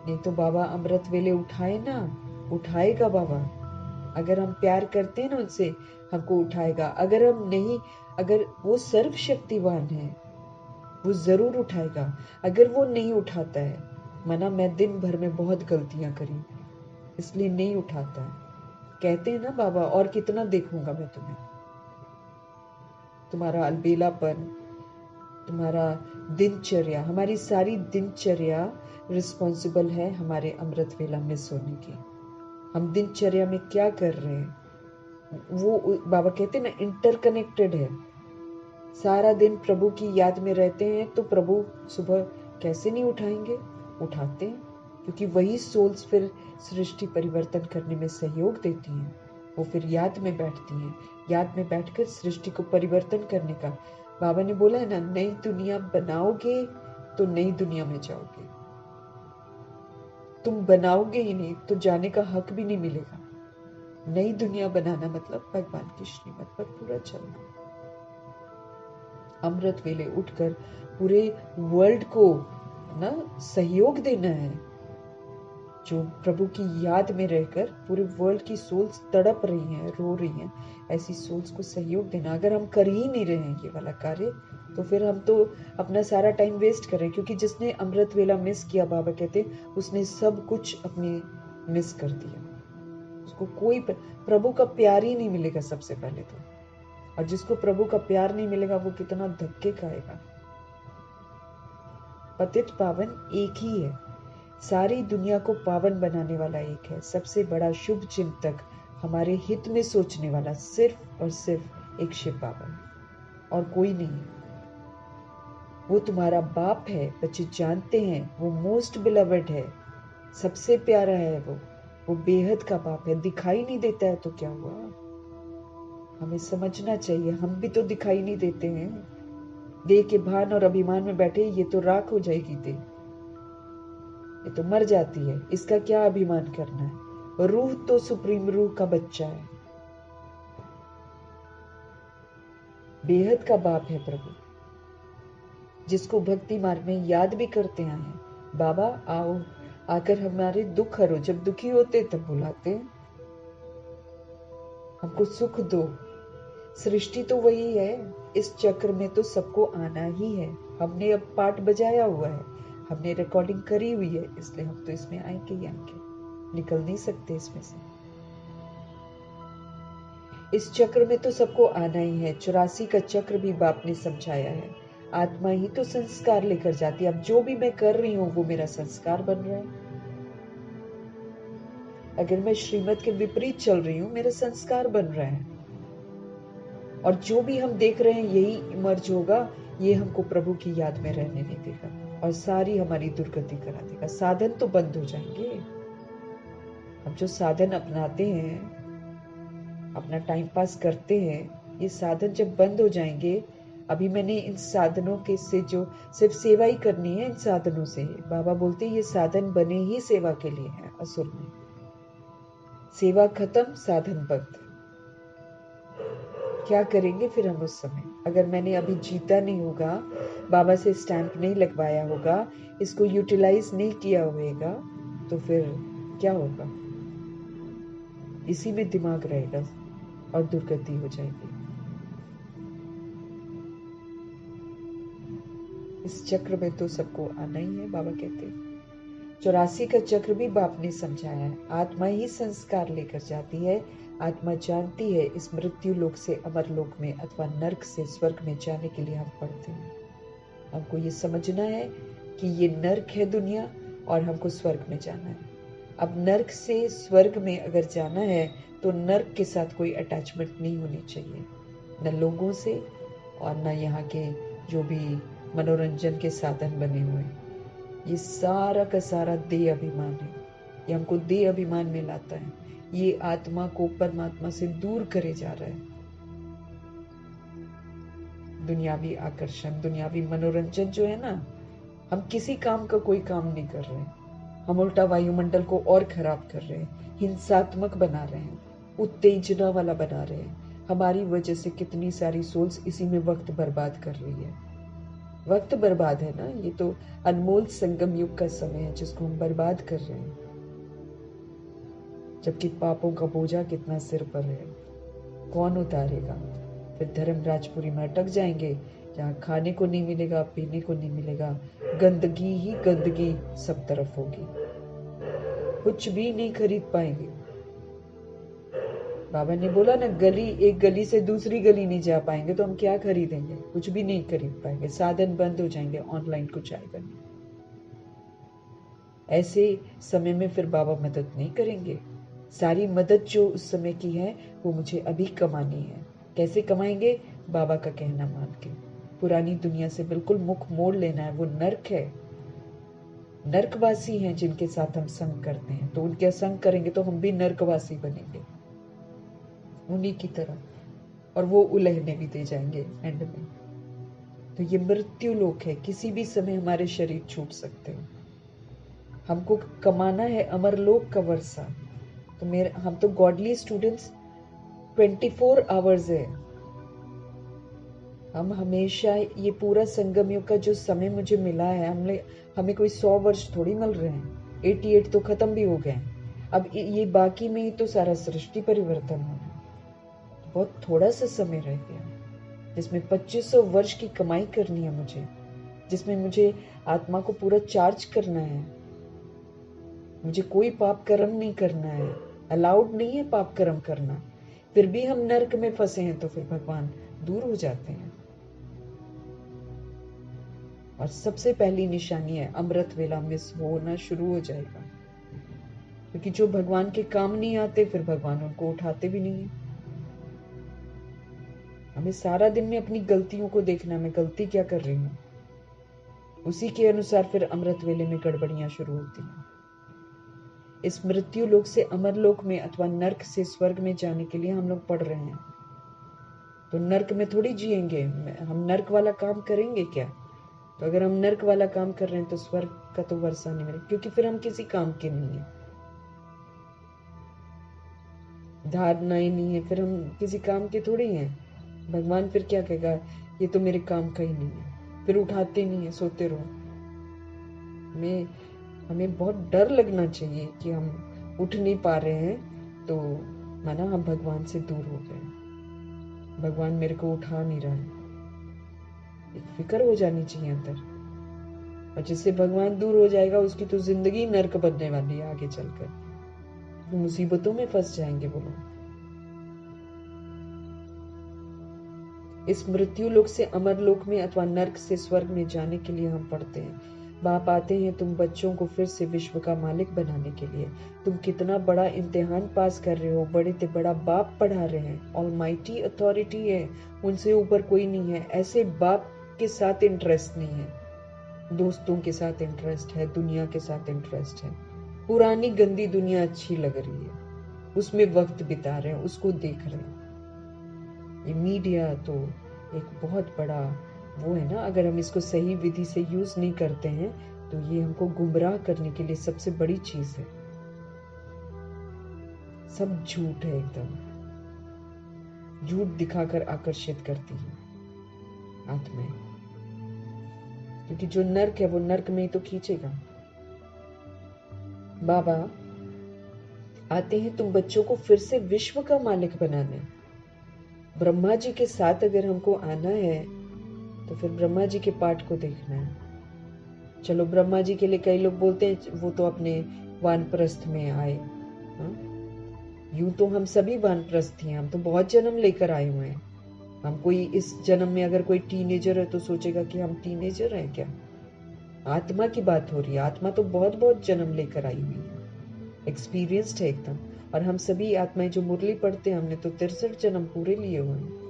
नहीं तो बाबा अमृत वेले उठाए ना, उठाएगा बाबा। अगर हम प्यार करते हैं ना उनसे, हमको उठाएगा। अगर हम नहीं, अगर वो सर्वशक्तिवान है वो जरूर उठाएगा। अगर वो नहीं उठाता है, माना मैं दिन भर में बहुत गलतियां करी, इसलिए नहीं उठाता है। कहते हैं ना बाबा, और कितना देखूंगा मैं तुम्हें, तुम्हारा अलबेलापन, तुम्हारा दिनचर्या, हमारी सारी दिनचर्या रिस्पॉन्सिबल है हमारे अमृत वेला मिस होने की। हम दिनचर्या में क्या कर रहे हैं, वो बाबा कहते हैं ना, इंटरकनेक्टेड है। सारा दिन प्रभु की याद में रहते हैं तो प्रभु सुबह कैसे नहीं उठाएंगे? उठाते हैं, क्योंकि वही सोल्स फिर सृष्टि परिवर्तन करने में सहयोग देती हैं। वो फिर याद में बैठती हैं, याद में बैठकर सृष्टि को परिवर्तन करने का। बाबा ने बोला है ना, नई दुनिया बनाओगे तो नई दुनिया में जाओगे। तुम बनाओगे ही नहीं तो जाने का हक भी नहीं मिलेगा। नई दुनिया बनाना मतलब भगवान की श्रीमत पर पूरा चलना। अमृत वेले उठकर पूरे वर्ल्ड को ना सहयोग देना है। जो प्रभु की याद में रहकर पूरे वर्ल्ड की सोल्स तड़प रही हैं, रो रही हैं, ऐसी सोल्स को सहयोग देना। अगर हम कर ही नहीं रहे हैं ये वाला कार्य, तो फिर हम तो अपना सारा टाइम वेस्ट कर रहे हैं। क्योंकि जिसने अमृत वेला मिस किया, बाबा कहते उसने सब कुछ अपने मिस कर दिया। उसको कोई प्रभु का प्यार ही नहीं मिलेगा सबसे पहले तो। और जिसको प्रभु का प्यार नहीं मिलेगा वो कितना धक्के खाएगा। पतित पावन एक ही है, सारी दुनिया को पावन बनाने वाला एक है। सबसे बड़ा शुभ चिंतक, हमारे हित में सोचने वाला सिर्फ और सिर्फ एक शिव बाबा है, और कोई नहीं। वो तुम्हारा बाप है, बच्चे जानते हैं। वो मोस्ट बिलवड है, सबसे प्यारा है। वो बेहद का बाप है। दिखाई नहीं देता है तो क्या हुआ? हमें समझना चाहिए, हम भी तो दिखाई नहीं देते हैं। देह के भान और अभिमान में बैठे, ये तो राख हो जाएगी देह, ये तो मर जाती है, इसका क्या अभिमान करना है? रूह तो सुप्रीम रूह का बच्चा है, बेहद का बाप है प्रभु, जिसको भक्ति मार्ग में याद भी करते आए हैं। बाबा आओ, आकर हमारे दुख हरो। जब दुखी होते तब बुलाते हैं, हमको सुख दो। सृष्टि तो वही है, इस चक्र में तो सबको आना ही है। हमने अब पाठ बजाया हुआ है, हमने रिकॉर्डिंग करी हुई है, इसलिए हम तो इसमें आएंगे ही आएंगे, निकल नहीं सकते इसमें से। इस चक्र में तो सबको आना ही है। 84 का चक्र भी बाप ने समझाया है। आत्मा ही तो संस्कार लेकर जाती है। अब जो भी मैं कर रही हूं वो मेरा संस्कार बन रहा है। अगर मैं श्रीमत के विपरीत चल रही हूं, मेरा संस्कार बन रहा है। और जो भी हम देख रहे हैं यही इमर्ज होगा, ये हमको प्रभु की याद में रहने नहीं देगा और सारी हमारी दुर्गति करा देगा। साधन तो बंद हो जाएंगे। हम जो साधन अपनाते हैं, अपना टाइम पास करते हैं, ये साधन जब बंद हो जाएंगे। अभी मैंने इन साधनों के से जो सिर्फ सेवा ही करनी है, इन साधनों से बाबा बोलते हैं ये साधन बने ही सेवा के लिए है। असुर में सेवा खत्म, साधन बंद। क्या करेंगे फिर हम उस समय? अगर मैंने अभी जीता नहीं होगा, बाबा से स्टैंप नहीं लगवाया होगा, इसको यूटिलाइज नहीं किया होगा, तो फिर क्या होगा? इसी में दिमाग रहेगा और दुर्गति हो जाएगी। इस चक्र में तो सबको आना ही है, बाबा कहते हैं। 84 का चक्र भी बाप ने समझाया है। आत्मा ही संस्कार लेकर जाती है। आत्मा जानती है इस मृत्यु लोक से अमर लोक में अथवा नर्क से स्वर्ग में जाने के लिए हम पढ़ते हैं। हमको ये समझना है कि ये नर्क है दुनिया और हमको स्वर्ग में जाना है। अब नर्क से स्वर्ग में अगर जाना है तो नर्क के साथ कोई अटैचमेंट नहीं होनी चाहिए, न लोगों से और न यहाँ के जो भी मनोरंजन के साधन बने हुए हैं। ये सारा का सारा देह अभिमान है, ये हमको देह अभिमान में लाता है। ये आत्मा को परमात्मा से दूर करे जा रहा है। दुनियावी आकर्षण, दुनियावी मनोरंजन जो है ना, हम किसी काम का कोई काम नहीं कर रहे हैं। हम उल्टा वायुमंडल को और खराब कर रहे हैं, हिंसात्मक बना रहे हैं, उत्तेजना वाला बना रहे हैं। हमारी वजह से कितनी सारी सोल्स इसी में वक्त बर्बाद कर रही है। वक्त बर्बाद है ना, ये तो अनमोल संगम युग का समय है जिसको हम बर्बाद कर रहे हैं। जबकि पापों का बोझा कितना सिर पर है, कौन उतारेगा? फिर धर्मराजपुरी में अटक जाएंगे, जहाँ खाने को नहीं मिलेगा, पीने को नहीं मिलेगा, गंदगी ही गंदगी सब तरफ होगी। कुछ भी नहीं खरीद पाएंगे। बाबा ने बोला ना, एक गली से दूसरी गली नहीं जा पाएंगे तो हम क्या खरीदेंगे? कुछ भी नहीं खरीद पाएंगे, साधन बंद हो जाएंगे ऑनलाइन कुछ आएगा नहीं। ऐसे समय में फिर बाबा मदद नहीं करेंगे। सारी मदद जो उस समय की है वो मुझे अभी कमानी है। कैसे कमाएंगे? बाबा का कहना मान के। पुरानी दुनिया से बिल्कुल मुख मोड़ लेना है। वो नर्क है, नर्कवासी हैं जिनके साथ हम संग करते हैं, तो उनके संग करेंगे तो हम भी नर्कवासी बनेंगे उन्हीं की तरह, और वो उलहने भी दे जाएंगे एंड में। तो ये मृत्यु लोक है, किसी भी समय हमारे शरीर छूट सकते हैं। हमको कमाना है अमरलोक का वर्षा। तो हम तो गॉडली स्टूडेंट्स 24 आवर्स है। हम हमेशा, ये पूरा संगम युग का जो समय मुझे मिला है, हमें कोई 100 वर्ष थोड़ी मिल रहे हैं। 88 तो खत्म भी हो गए। अब ये बाकी में ही तो सारा सृष्टि परिवर्तन होना है। बहुत थोड़ा सा समय रह गया जिसमें 2500 वर्ष की कमाई करनी है मुझे, जिसमें मुझे आत्मा को पूरा चार्ज करना है। मुझे कोई पाप कर्म नहीं करना है, अलाउड नहीं है पाप कर्म करना। फिर भी हम नरक में फंसे हैं तो फिर भगवान दूर हो जाते हैं। और सबसे पहली निशानी है अमृत वेला मिस होना शुरू हो जाएगा, क्योंकि जो भगवान के काम नहीं आते फिर भगवान उनको उठाते भी नहीं है। हमें सारा दिन में अपनी गलतियों को देखना, मैं गलती क्या कर रही हूँ, उसी के अनुसार फिर अमृत वेले में गड़बड़ियां शुरू होती हैं। इस मृत्यु लोक से अमर लोक में अथवा नर्क से स्वर्ग में जाने के लिए हम लोग पढ़ रहे हैं। तो नर्क में थोड़ी जिएंगे, हम नर्क वाला काम करेंगे क्या? तो अगर हम नर्क वाला काम कर रहे हैं तो स्वर्ग का तो वर्षा नहीं मिलेगा, क्योंकि फिर हम किसी काम के नहीं है, धारणा ही नहीं है, फिर हम किसी काम के थोड़ी हैं। भगवान फिर क्या कहेगा, ये तो मेरे काम का ही नहीं है, फिर उठाते नहीं है, सोते रहो। हमें बहुत डर लगना चाहिए कि हम उठ नहीं पा रहे हैं, तो माना हम भगवान से दूर हो गए, भगवान मेरे को उठा नहीं रहा है। एक फिक्र हो जानी चाहिए अंदर। और जिससे भगवान दूर हो जाएगा उसकी तो जिंदगी नर्क बनने वाली है आगे चलकर, तो मुसीबतों में फंस जाएंगे वो लोग। इस मृत्यु लोक से अमर लोक में अथवा नर्क से स्वर्ग में जाने के लिए हम पढ़ते हैं। बाप आते हैं तुम बच्चों को फिर से विश्व का मालिक बनाने के लिए। तुम कितना बड़ा इम्तिहान पास कर रहे हो, बड़े से बड़ा बाप पढ़ा रहे हैं, ऑलमाइटी अथॉरिटी है, उनसे ऊपर कोई नहीं है। ऐसे बाप के साथ इंटरेस्ट नहीं है, दोस्तों के साथ इंटरेस्ट है, दुनिया के साथ इंटरेस्ट है। पुरानी गंदी दुनिया अच्छी लग रही है, उसमें वक्त बिता रहे हैं, उसको देख रहे हैं। ये मीडिया तो एक बहुत बड़ा वो है ना, अगर हम इसको सही विधि से यूज नहीं करते हैं तो ये हमको गुमराह करने के लिए सबसे बड़ी चीज है। सब झूठ है, एकदम झूठ दिखाकर आकर्षित करती है आत्माएं, क्योंकि जो नर्क है वो नर्क में ही तो खींचेगा। बाबा आते हैं तुम बच्चों को फिर से विश्व का मालिक बनाने। ब्रह्मा जी के साथ अगर हमको आना है तो फिर ब्रह्मा जी के पाठ को देखना है। चलो ब्रह्मा जी के लिए कई लोग बोलते हैं वो तो अपने वानप्रस्थ में आए, यूं तो हम सभी वानप्रस्थ हैं, हम तो बहुत जन्म लेकर आए हुए हैं। हम कोई इस जन्म में अगर कोई टीनेजर है तो सोचेगा कि हम टीनेजर हैं क्या? आत्मा की बात हो रही है, आत्मा तो बहुत बहुत जन्म लेकर आई हुई है, एक्सपीरियंस्ड है एकदम। और हम सभी आत्माएं जो मुरली पढ़ते हैं हमने तो 63 जन्म पूरे लिए हुए हैं।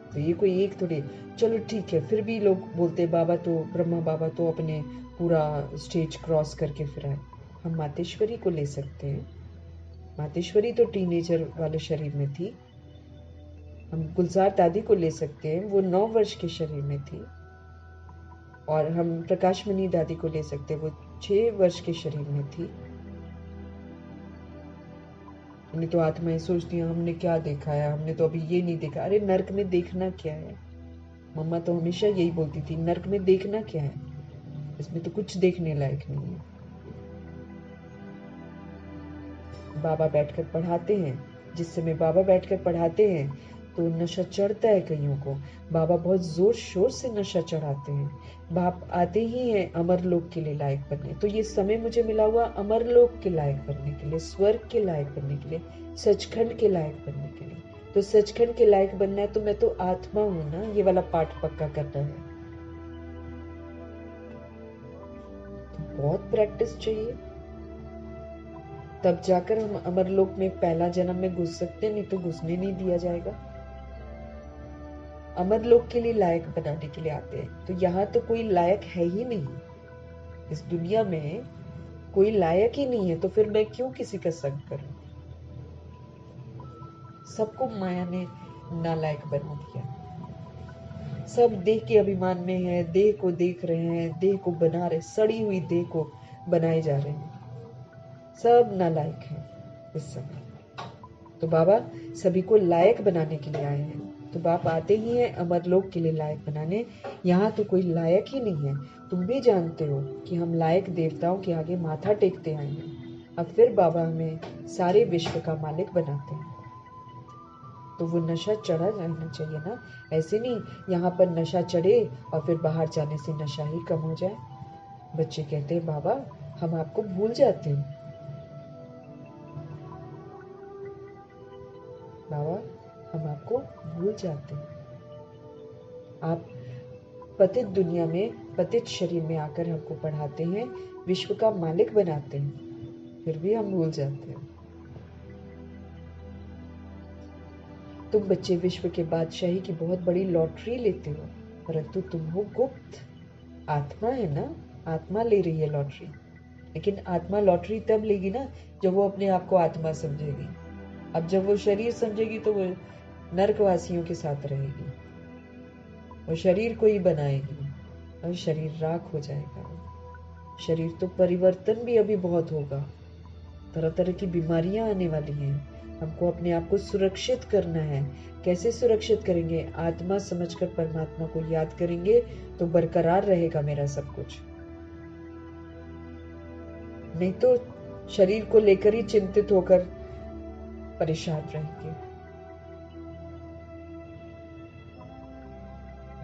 तो ये कोई एक थोड़ी, चलो ठीक है, फिर भी लोग बोलते हैं बाबा तो, ब्रह्मा बाबा तो अपने पूरा स्टेज क्रॉस करके फिर आए। हम मातेश्वरी को ले सकते हैं, मातेश्वरी तो टीनेजर वाले शरीर में थी। हम गुलजार दादी को ले सकते हैं, वो 9 वर्ष के शरीर में थी। और हम प्रकाशमणि दादी को ले सकते हैं, वो 6 वर्ष के शरीर में थी। हमने तो आत्माएं सोचती हैं हमने क्या देखा है, हमने तो अभी ये नहीं देखा। अरे नर्क में देखना क्या है? मम्मा तो हमेशा यही बोलती थी, नर्क में देखना क्या है, इसमें तो कुछ देखने लायक नहीं है। बाबा बैठकर पढ़ाते हैं, जिस समय बाबा बैठकर पढ़ाते हैं तो नशा चढ़ता है कईयों को। बाबा बहुत जोर शोर से नशा चढ़ाते हैं। बाप आते ही हैं अमरलोक के लिए लायक बनने। तो ये समय मुझे मिला हुआ अमरलोक के लायक बनने के लिए, स्वर्ग के लायक बनने के लिए, सचखंड के लायक बनने के लिए। तो सचखंड के लायक बनना है तो मैं तो आत्मा हूं ना, ये वाला पाठ पक्का करना है। तो बहुत प्रैक्टिस चाहिए, तब जाकर हम अमरलोक में पहला जन्म में घुस सकते हैं, नहीं तो घुसने नहीं दिया जाएगा। अमरलोक के लिए लायक बनाने के लिए आते हैं। तो यहाँ तो कोई लायक है ही नहीं, इस दुनिया में कोई लायक ही नहीं है, तो फिर मैं क्यों किसी का संग करूं। सबको माया ने नालायक बना दिया। सब देह के अभिमान में है, देह को देख रहे हैं, देह को बना रहे, सड़ी हुई देह को बनाए जा रहे हैं। सब नालायक हैं इस समय। तो बाबा सभी को लायक बनाने के लिए आए हैं। तो बाप आते ही हैं अमरलोक के लिए लायक बनाने। यहाँ तो कोई लायक ही नहीं है। तुम भी जानते हो कि हम लायक देवताओं के आगे माथा टेकते आए हैं। अब फिर बाबा हमें सारे विश्व का मालिक बनाते हैं। तो वो नशा चढ़ा जाना चाहिए ना। ऐसे नहीं यहाँ पर नशा चढ़े और फिर बाहर जाने से नशा ही कम हो जाए। बच्चे कहते हैं बाबा हम आपको भूल जाते हैं। बाबा हम आपको भूल जाते हैं। आप पतित दुनिया में, पतित शरीर में आकर हमको पढ़ाते हैं, विश्व का मालिक बनाते हैं, फिर भी हम भूल जाते हैं। तुम बच्चे विश्व के बादशाही की बहुत बड़ी लॉटरी लेते हो, परंतु तुम हो गुप्त। आत्मा है ना, आत्मा ले रही है लॉटरी। लेकिन आत्मा लॉटरी तब लेगी ना जब वो अपने आप को आत्मा समझेगी। अब जब वो शरीर समझेगी तो वो नरकवासियों के साथ रहेगी, वो शरीर को ही बनाएगी और शरीर राख हो जाएगा। शरीर तो परिवर्तन भी अभी बहुत होगा, तरह तरह की बीमारियां आने वाली हैं। हमको अपने आप को सुरक्षित करना है। कैसे सुरक्षित करेंगे? आत्मा समझकर परमात्मा को याद करेंगे तो बरकरार रहेगा मेरा सब कुछ। नहीं तो शरीर को लेकर ही चिंतित होकर परेशान रहेंगे।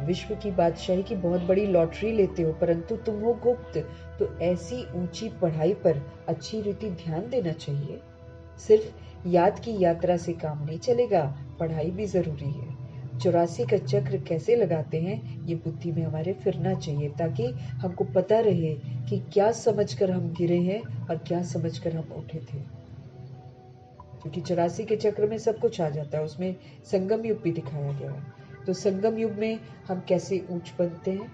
विश्व की बादशाही की बहुत बड़ी लॉटरी लेते हो, परंतु तुम हो गुप्त। तो ऐसी ऊंची पढ़ाई पर अच्छी रीति ध्यान देना चाहिए। सिर्फ याद की यात्रा से काम नहीं चलेगा, पढ़ाई भी जरूरी है। 84 का चक्र कैसे लगाते हैं ये बुद्धि में हमारे फिरना चाहिए, ताकि हमको पता रहे कि क्या समझकर हम गिरे हैं और क्या समझकर हम उठे थे। क्योंकि 84 के चक्र में सब कुछ आ जाता है, उसमें संगम युग भी दिखाया गया है। तो संगम युग में हम कैसे ऊंच बनते हैं?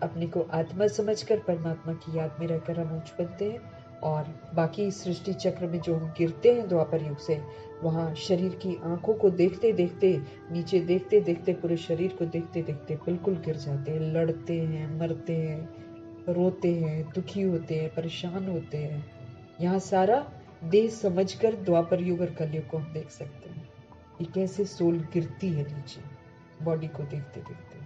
अपने को आत्मा समझकर परमात्मा की याद में रहकर हम ऊंच बनते हैं। और बाकी सृष्टि चक्र में जो हम गिरते हैं द्वापर युग से, वहाँ शरीर की आंखों को देखते देखते, नीचे देखते देखते, पूरे शरीर को देखते देखते बिल्कुल गिर जाते हैं, लड़ते हैं, मरते हैं, रोते हैं, दुखी होते हैं, परेशान होते हैं। यहाँ सारा देह समझकर द्वापर युग और कलयुग को हम देख सकते हैं कि कैसे सोल गिरती है नीचे बॉडी को देखते देखते।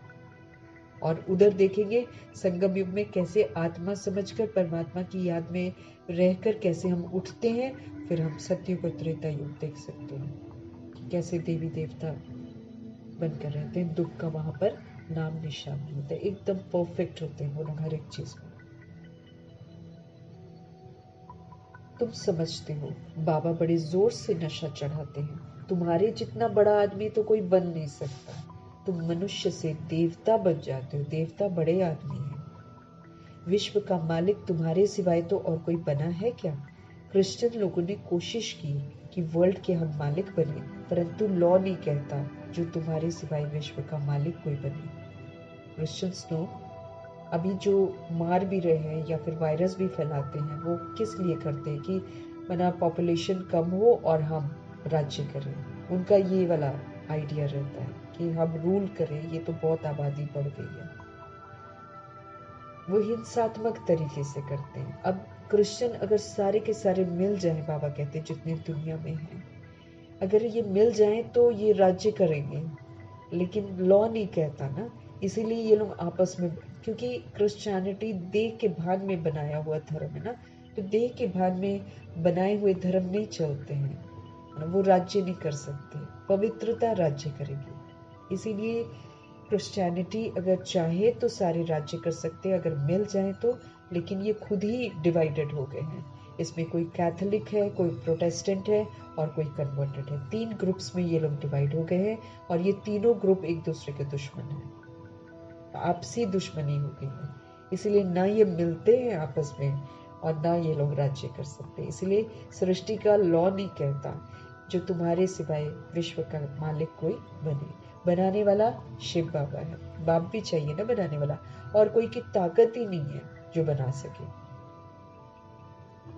और उधर देखेंगे संगम युग में कैसे आत्मा समझकर परमात्मा की याद में रहकर कैसे हम उठते हैं। फिर हम सतयुग और त्रेता युग देख सकते हैं कि कैसे देवी देवता बनकर रहते हैं। दुख का वहां पर नाम निशान नहीं होता, एकदम परफेक्ट होते हैं वो लोग हर एक चीज में। तुम समझते हो बाबा बड़े जोर से नशा चढ़ाते हैं। तुम्हारे जितना बड़ा आदमी तो कोई बन नहीं सकता। तुम मनुष्य से देवता बन जाते हो, देवता बड़े आदमी हैं। विश्व का मालिक तुम्हारे सिवाय तो और कोई बना है क्या? क्रिश्चियन लोगों ने कोशिश की कि वर्ल्ड के हम मालिक बने, परंतु लॉ नहीं कहता जो तुम्हारे सिवाय विश्व का मालिक कोई बने। क्रिश्चियंस लोग अभी जो मार भी रहे हैं या फिर वायरस भी फैलाते हैं, वो किस लिए करते हैं कि मना पॉपुलेशन कम हो और हम राज्य करें। उनका ये वाला आइडिया रहता है कि हम रूल करें, ये तो बहुत आबादी बढ़ गई है। वो हिंसात्मक तरीके से करते हैं। अब क्रिश्चियन अगर सारे के सारे मिल जाएं, बाबा कहते हैं जितने दुनिया में हैं, अगर ये मिल जाएं तो ये राज्य करेंगे, लेकिन लॉ नहीं कहता ना, इसीलिए ये लोग आपस में, क्योंकि क्रिश्चियनिटी देह के भाग में बनाया हुआ धर्म है ना, तो देह के भाग में बनाए हुए धर्म नहीं चलते हैं। वो राज्य नहीं कर सकते, पवित्रता राज्य करेगी। इसीलिए क्रिश्चियनिटी अगर चाहे तो सारे राज्य कर सकते हैं, अगर मिल जाए तो, लेकिन ये खुद ही डिवाइडेड हो गए हैं। इसमें कोई कैथोलिक है, कोई प्रोटेस्टेंट है और कोई कन्वर्टेड है। 3 ग्रुप्स में ये लोग डिवाइड हो गए हैं और ये तीनों ग्रुप एक दूसरे के दुश्मन हैं, आपसी दुश्मनी हो गई है। इसीलिए ना ये मिलते हैं आपस में और ना ये लोग राज्य कर सकते। इसीलिए सृष्टि का लॉ नहीं कहता जो तुम्हारे सिवाय विश्व का मालिक कोई बने। बनाने वाला शिव बाबा है, बाप भी चाहिए ना बनाने वाला, और कोई की ताकत ही नहीं है जो बना सके।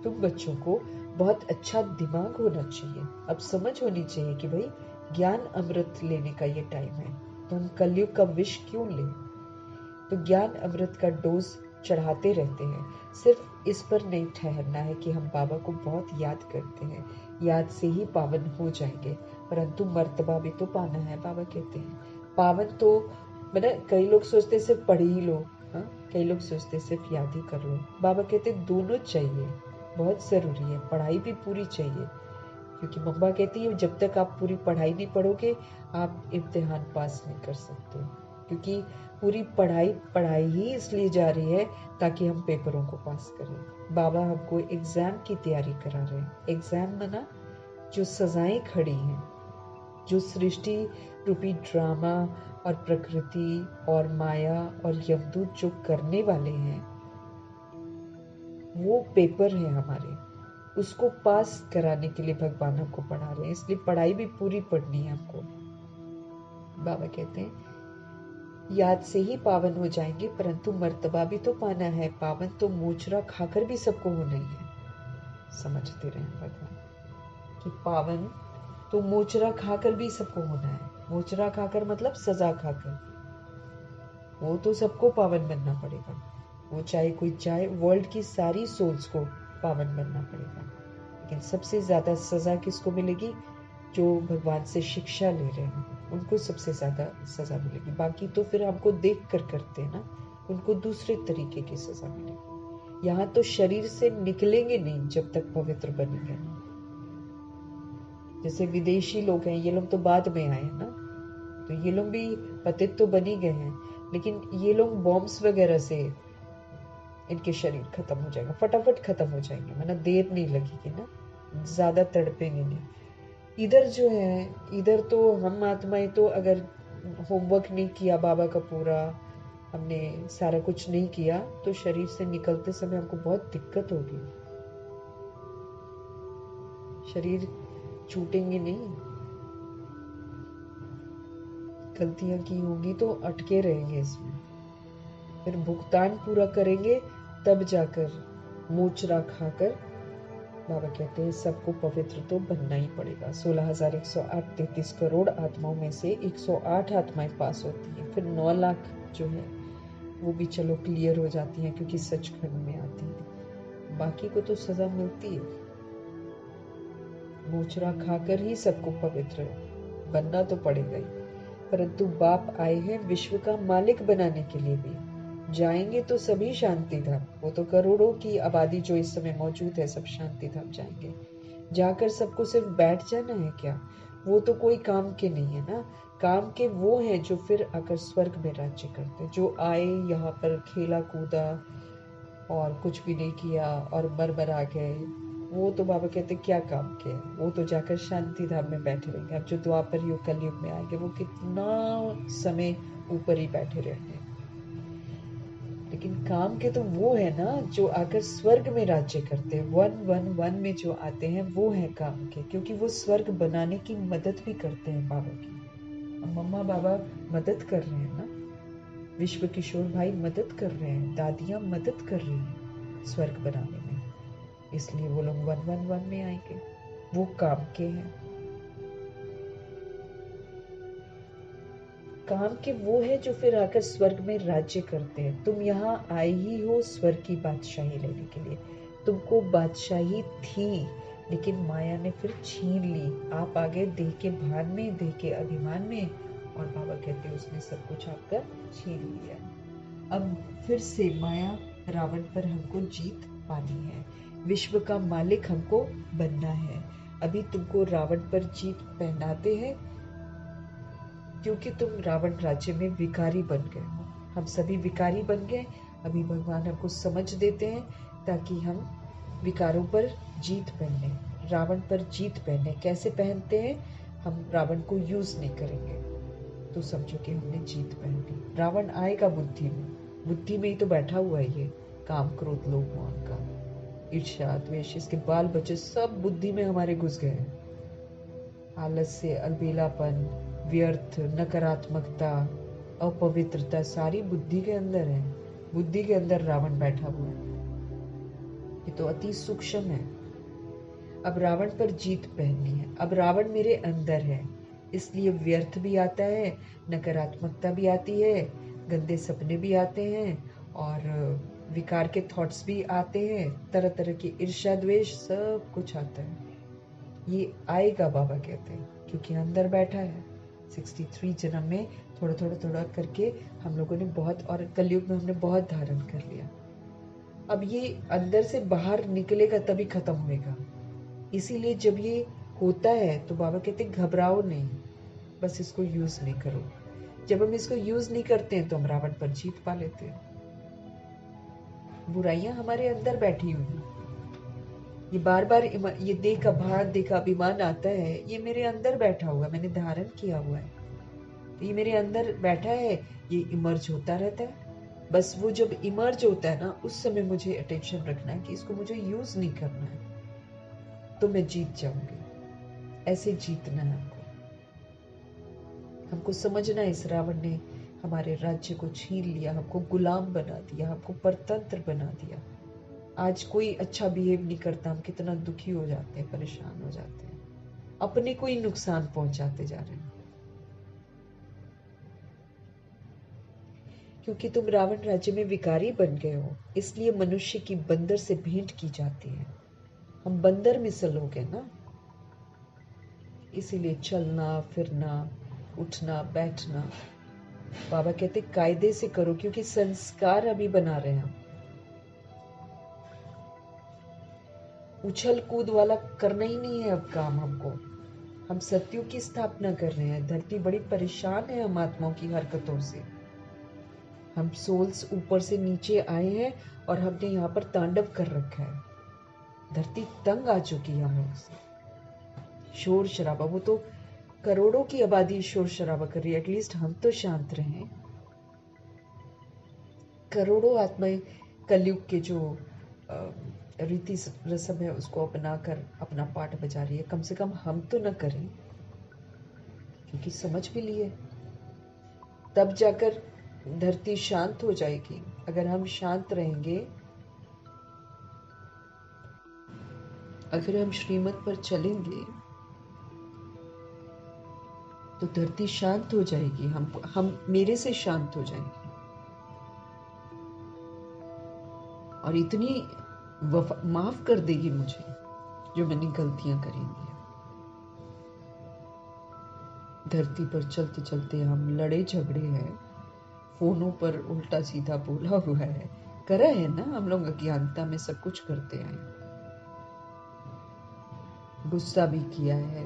तुम बच्चों को बहुत अच्छा दिमाग होना चाहिए, अब समझ होनी चाहिए कि भाई ज्ञान अमृत लेने का ये टाइम है, तो हम कलयुग का विष क्यों लें। तो ज्ञान अमृत का डोज चढ़ाते रहते हैं। सिर्फ इस पर नहीं ठहरना है कि हम बाबा को बहुत याद करते हैं, याद से ही पावन हो जाएंगे, परंतु मर्तबा भी तो पाना है। बाबा कहते हैं पावन तो मतलब कई लोग सोचते सिर्फ पढ़ ही लो, हाँ, कई लोग सोचते सिर्फ याद ही कर लो। बाबा कहते दोनों चाहिए, बहुत जरूरी है, पढ़ाई भी पूरी चाहिए, क्योंकि मम्मा कहती है जब तक आप पूरी पढ़ाई नहीं पढ़ोगे आप इम्तिहान पास नहीं कर सकते। क्योंकि पूरी पढ़ाई ही इसलिए जा रही है ताकि हम पेपरों को पास करें। बाबा हमको एग्जाम की तैयारी करा रहे हैं। एग्जाम मना जो सजाएं खड़ी हैं, जो सृष्टि रूपी ड्रामा और प्रकृति और माया और यमदूत जो करने वाले हैं, वो पेपर है हमारे, उसको पास कराने के लिए भगवान हमको पढ़ा रहे हैं। इसलिए पढ़ाई भी पूरी पढ़नी है हमको। बाबा कहते हैं याद से ही पावन हो जाएंगे, परंतु मर्तबा भी तो पाना है। पावन तो मोचरा खाकर भी सबको होना ही है। समझते रहे भगवान कि पावन तो मोचरा खाकर भी सबको होना है। मोचरा खाकर मतलब सजा खाकर, वो तो सबको पावन बनना पड़ेगा। वो चाहे कोई चाहे, वर्ल्ड की सारी सोल्स को पावन बनना पड़ेगा। लेकिन सबसे ज्यादा सजा किसको मिलेगी? जो भगवान से शिक्षा ले रहे हैं उनको सबसे ज्यादा सजा मिलेगी। बाकी तो फिर हमको देख कर करते हैं ना, उनको दूसरे तरीके की सजा मिलेगी। यहाँ तो शरीर से निकलेंगे नहीं जब तक पवित्र बनेंगे ना। जैसे विदेशी लोग हैं, ये लोग तो बाद में आए ना, तो ये लोग भी पतित तो बन ही गए हैं, लेकिन ये लोग बॉम्ब्स वगैरह से इनके शरीर खत्म हो जाएगा, फटाफट खत्म हो जाएंगे, मतलब देर नहीं लगेगी ना, ज्यादा तड़पेंगे नहीं। इधर जो है, इधर तो हम आत्माएं तो अगर होमवर्क नहीं किया बाबा का पूरा, हमने सारा कुछ नहीं किया, तो शरीर से निकलते समय हमको बहुत दिक्कत होगी। शरीर छूटेंगे नहीं, गलतियां की होंगी तो अटके रहेंगे इसमें, फिर भुगतान पूरा करेंगे तब जाकर मोचरा खाकर। बाबा कहते हैं सबको पवित्र तो बनना ही पड़ेगा। 16,108 33 करोड़ आत्माओं में से 108 आत्माएं पास होती हैं, फिर 9 लाख जो है वो भी चलो क्लियर हो जाती हैं क्योंकि सचखंड में आती है। बाकी को तो सजा मिलती है। मोचरा खाकर ही सबको पवित्र बनना तो पड़ेगा ही, परंतु बाप आए हैं विश्व का मालिक बनाने के लिए भी। जाएंगे तो सभी शांति धाम, वो तो करोड़ों की आबादी जो इस समय मौजूद है सब शांति धाम जाएंगे। जाकर सबको सिर्फ बैठ जाना है क्या? वो तो कोई काम के नहीं है ना। काम के वो हैं जो फिर आकर स्वर्ग में राज्य करते, जो आए यहाँ पर खेला कूदा और कुछ भी नहीं किया और मर आ गए। वो तो बाबा कहते क्या काम के हैं, वो तो जाकर शांति धाम में बैठे रहेंगे। अब जो द्वापर युग कलयुग में आएंगे वो कितना समय ऊपर ही बैठे रहेंगे। लेकिन काम के तो वो है ना जो आकर स्वर्ग में राज्य करते हैं। 111 में जो आते हैं वो है काम के, क्योंकि वो स्वर्ग बनाने की मदद भी करते हैं बाबा की। मम्मा बाबा मदद कर रहे हैं ना, विश्व किशोर भाई मदद कर रहे हैं, दादियां मदद कर रही हैं स्वर्ग बनाने में, इसलिए वो लोग 111 में आएंगे। वो काम के हैं। काम के वो है जो फिर आकर स्वर्ग में राज्य करते हैं। तुम यहाँ आए ही हो स्वर्ग की बादशाही लेने के लिए। तुमको बादशाही थी, लेकिन माया ने फिर छीन ली। आप आ गए देह के भान में, देह के अभिमान में, और बाबा कहते हैं उसने सब कुछ आपका छीन लिया। अब फिर से माया रावण पर हमको जीत पानी है, विश्व का मालिक हमको बनना है। अभी तुमको रावण पर जीत पहनाते हैं क्योंकि तुम रावण राज्य में विकारी बन गए हो। हम सभी विकारी बन गए। अभी भगवान हमको समझ देते हैं ताकि हम विकारों पर जीत पहने, रावण पर जीत पहने। कैसे पहनते हैं? हम रावण को यूज नहीं करेंगे तो समझो कि हमने जीत पहन ली। रावण आएगा बुद्धि में ही तो बैठा हुआ है ये काम, क्रोध, लोभ, मोह, अहंकार, ईर्ष्या, द्वेष, इसके बाल बच्चे सब बुद्धि में हमारे घुस गए हैं। आलस्य, अलबेलापन, व्यर्थ, नकारात्मकता, अपवित्रता सारी बुद्धि के अंदर है। बुद्धि के अंदर रावण बैठा हुआ है। ये तो अति सूक्ष्म है। अब रावण पर जीत पहननी है। अब रावण मेरे अंदर है, इसलिए व्यर्थ भी आता है, नकारात्मकता भी आती है, गंदे सपने भी आते हैं और विकार के थॉट्स भी आते हैं, तरह तरह की ईर्ष्या, द्वेष, सब कुछ आता है। ये आएगा, बाबा कहते हैं, क्योंकि अंदर बैठा है। 63 जन्म में थोड़ा थोड़ा थोड़ा करके हम लोगों ने बहुत, और कलयुग में हमने बहुत धारण कर लिया। अब ये अंदर से बाहर निकलेगा तभी खत्म होएगा। इसीलिए जब ये होता है तो बाबा कहते हैं घबराओ नहीं, बस इसको यूज नहीं करो। जब हम इसको यूज नहीं करते हैं तो हम रावण पर जीत पा लेते हैं। बुराइयां हमारे अंदर बैठी हुई हैं। ये बार बार ये देह का भार, देह का अभिमान आता है, ये मेरे अंदर बैठा हुआ, मैंने धारण किया हुआ है, तो ये मेरे अंदर बैठा है, ये इमर्ज होता रहता है। बस वो जब इमर्ज होता है ना, उस समय मुझे अटेंशन रखना है कि इसको मुझे यूज नहीं करना है, तो मैं जीत जाऊंगी। ऐसे जीतना है हमको समझना है। इस रावण ने हमारे राज्य को छीन लिया, हमको गुलाम बना दिया, हमको परतंत्र बना दिया। आज कोई अच्छा बिहेव नहीं करता, हम कितना दुखी हो जाते हैं, परेशान हो जाते हैं, अपने को ही नुकसान पहुंचाते जा रहे हैं। क्योंकि तुम रावण राज्य में विकारी बन गए हो, इसलिए मनुष्य की बंदर से भेंट की जाती है। हम बंदर मिसल हो गए ना, इसीलिए चलना फिरना, उठना बैठना, बाबा कहते कायदे से करो, क्योंकि संस्कार अभी बना रहे हैं हम। उछल कूद वाला करना ही नहीं है अब काम हमको। हम सत्युग की स्थापना कर रहे हैं। धरती बड़ी परेशान है हम आत्माओं की हरकतों से। हम सोल्स ऊपर से नीचे आए हैं और हमने यहाँ पर तांडव कर रखा है। धरती तंग आ चुकी है हम लोग से। शोर शराबा, वो तो करोड़ों की आबादी शोर शराबा कर रही है, एटलीस्ट हम तो शांत रहें। करोड़ों आत्माएं कलयुग के जो रीति रस्म है उसको अपनाकर अपना पाठ बजा रही है। कम से कम हम तो न करें, क्योंकि समझ भी लिए तब जाकर धरती शांत हो जाएगी। अगर हम शांत रहेंगे, अगर हम श्रीमत पर चलेंगे तो धरती शांत हो जाएगी। हम मेरे से शांत हो जाएंगे और इतनी माफ कर देगी मुझे जो मैंने गलतियां करी हैं। धरती पर चलते चलते हम लड़े झगड़े हैं, फोनों पर उल्टा सीधा बोला हुआ है, करा है ना हम लोग, अज्ञानता में सब कुछ करते हैं, गुस्सा भी किया है,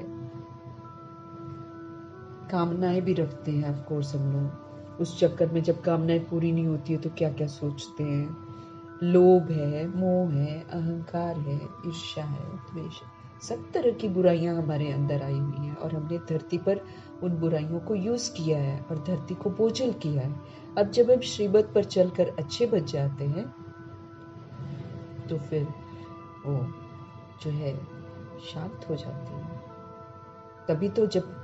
कामनाएं भी रखते हैं। ऑफ कोर्स हम लोग उस चक्कर में जब कामनाएं पूरी नहीं होती है तो क्या क्या सोचते हैं। लोभ है, मोह है, अहंकार है, ईर्ष्या है, द्वेष है, सब तरह की बुराइयां हमारे अंदर आई हुई हैं और हमने धरती पर उन बुराइयों को यूज किया है और धरती को बोझल किया है। अब जब हम श्रीमत पर चलकर अच्छे बच जाते हैं तो फिर वो जो है शांत हो जाती है। तभी तो जब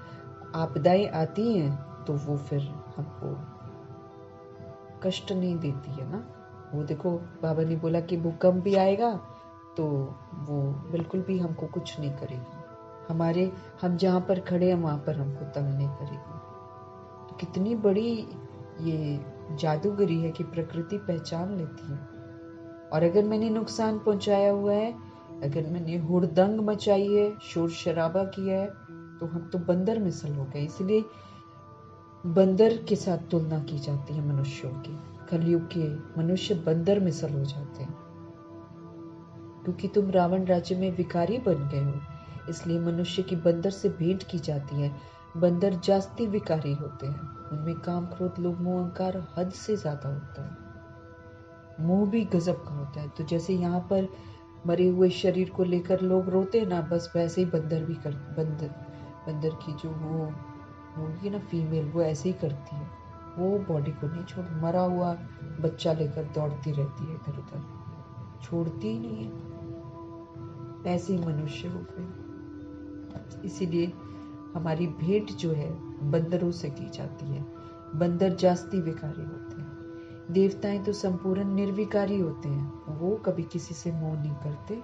आपदाएं आती हैं तो वो फिर हमको कष्ट नहीं देती है ना। वो देखो, बाबा ने बोला कि भूकंप भी आएगा तो वो बिल्कुल भी हमको कुछ नहीं करेगी। हम जहाँ पर खड़े हैं वहाँ पर हमको तंग नहीं करेगी। तो कितनी बड़ी ये जादूगरी है कि प्रकृति पहचान लेती है। और अगर मैंने नुकसान पहुंचाया हुआ है, अगर मैंने हुड़दंग मचाई है, शोर शराबा किया है, तो हम तो बंदर मिसल हो गए। इसलिए बंदर के साथ तुलना की जाती है मनुष्यों की। कलयुग के मनुष्य बंदर मिसल हो जाते हैं, क्योंकि तुम रावण राज्य में विकारी बन गए हो। इसलिए मनुष्य की बंदर से भेंट की जाती है। बंदर जास्ती विकारी होते हैं, उनमें काम, क्रोध, लोभ, मोह, अहंकार हद से ज्यादा होता है। मोह भी गजब का होता है। तो जैसे यहाँ पर मरे हुए शरीर को लेकर लोग रोते हैं ना, बस वैसे ही बंदर भी कर बंदर की जो वो होगी ना फीमेल, वो ऐसे ही करती है। वो बॉडी को नहीं छोड़, मरा हुआ बच्चा लेकर दौड़ती रहती है इधर उधर, छोड़ती ही नहीं है। ऐसे ही मनुष्य हो गए। इसीलिए हमारी भेंट जो है बंदरों से की जाती है। बंदर जास्ती विकारी होते हैं। देवताएं तो संपूर्ण निर्विकारी होते हैं, वो कभी किसी से मोह नहीं करते।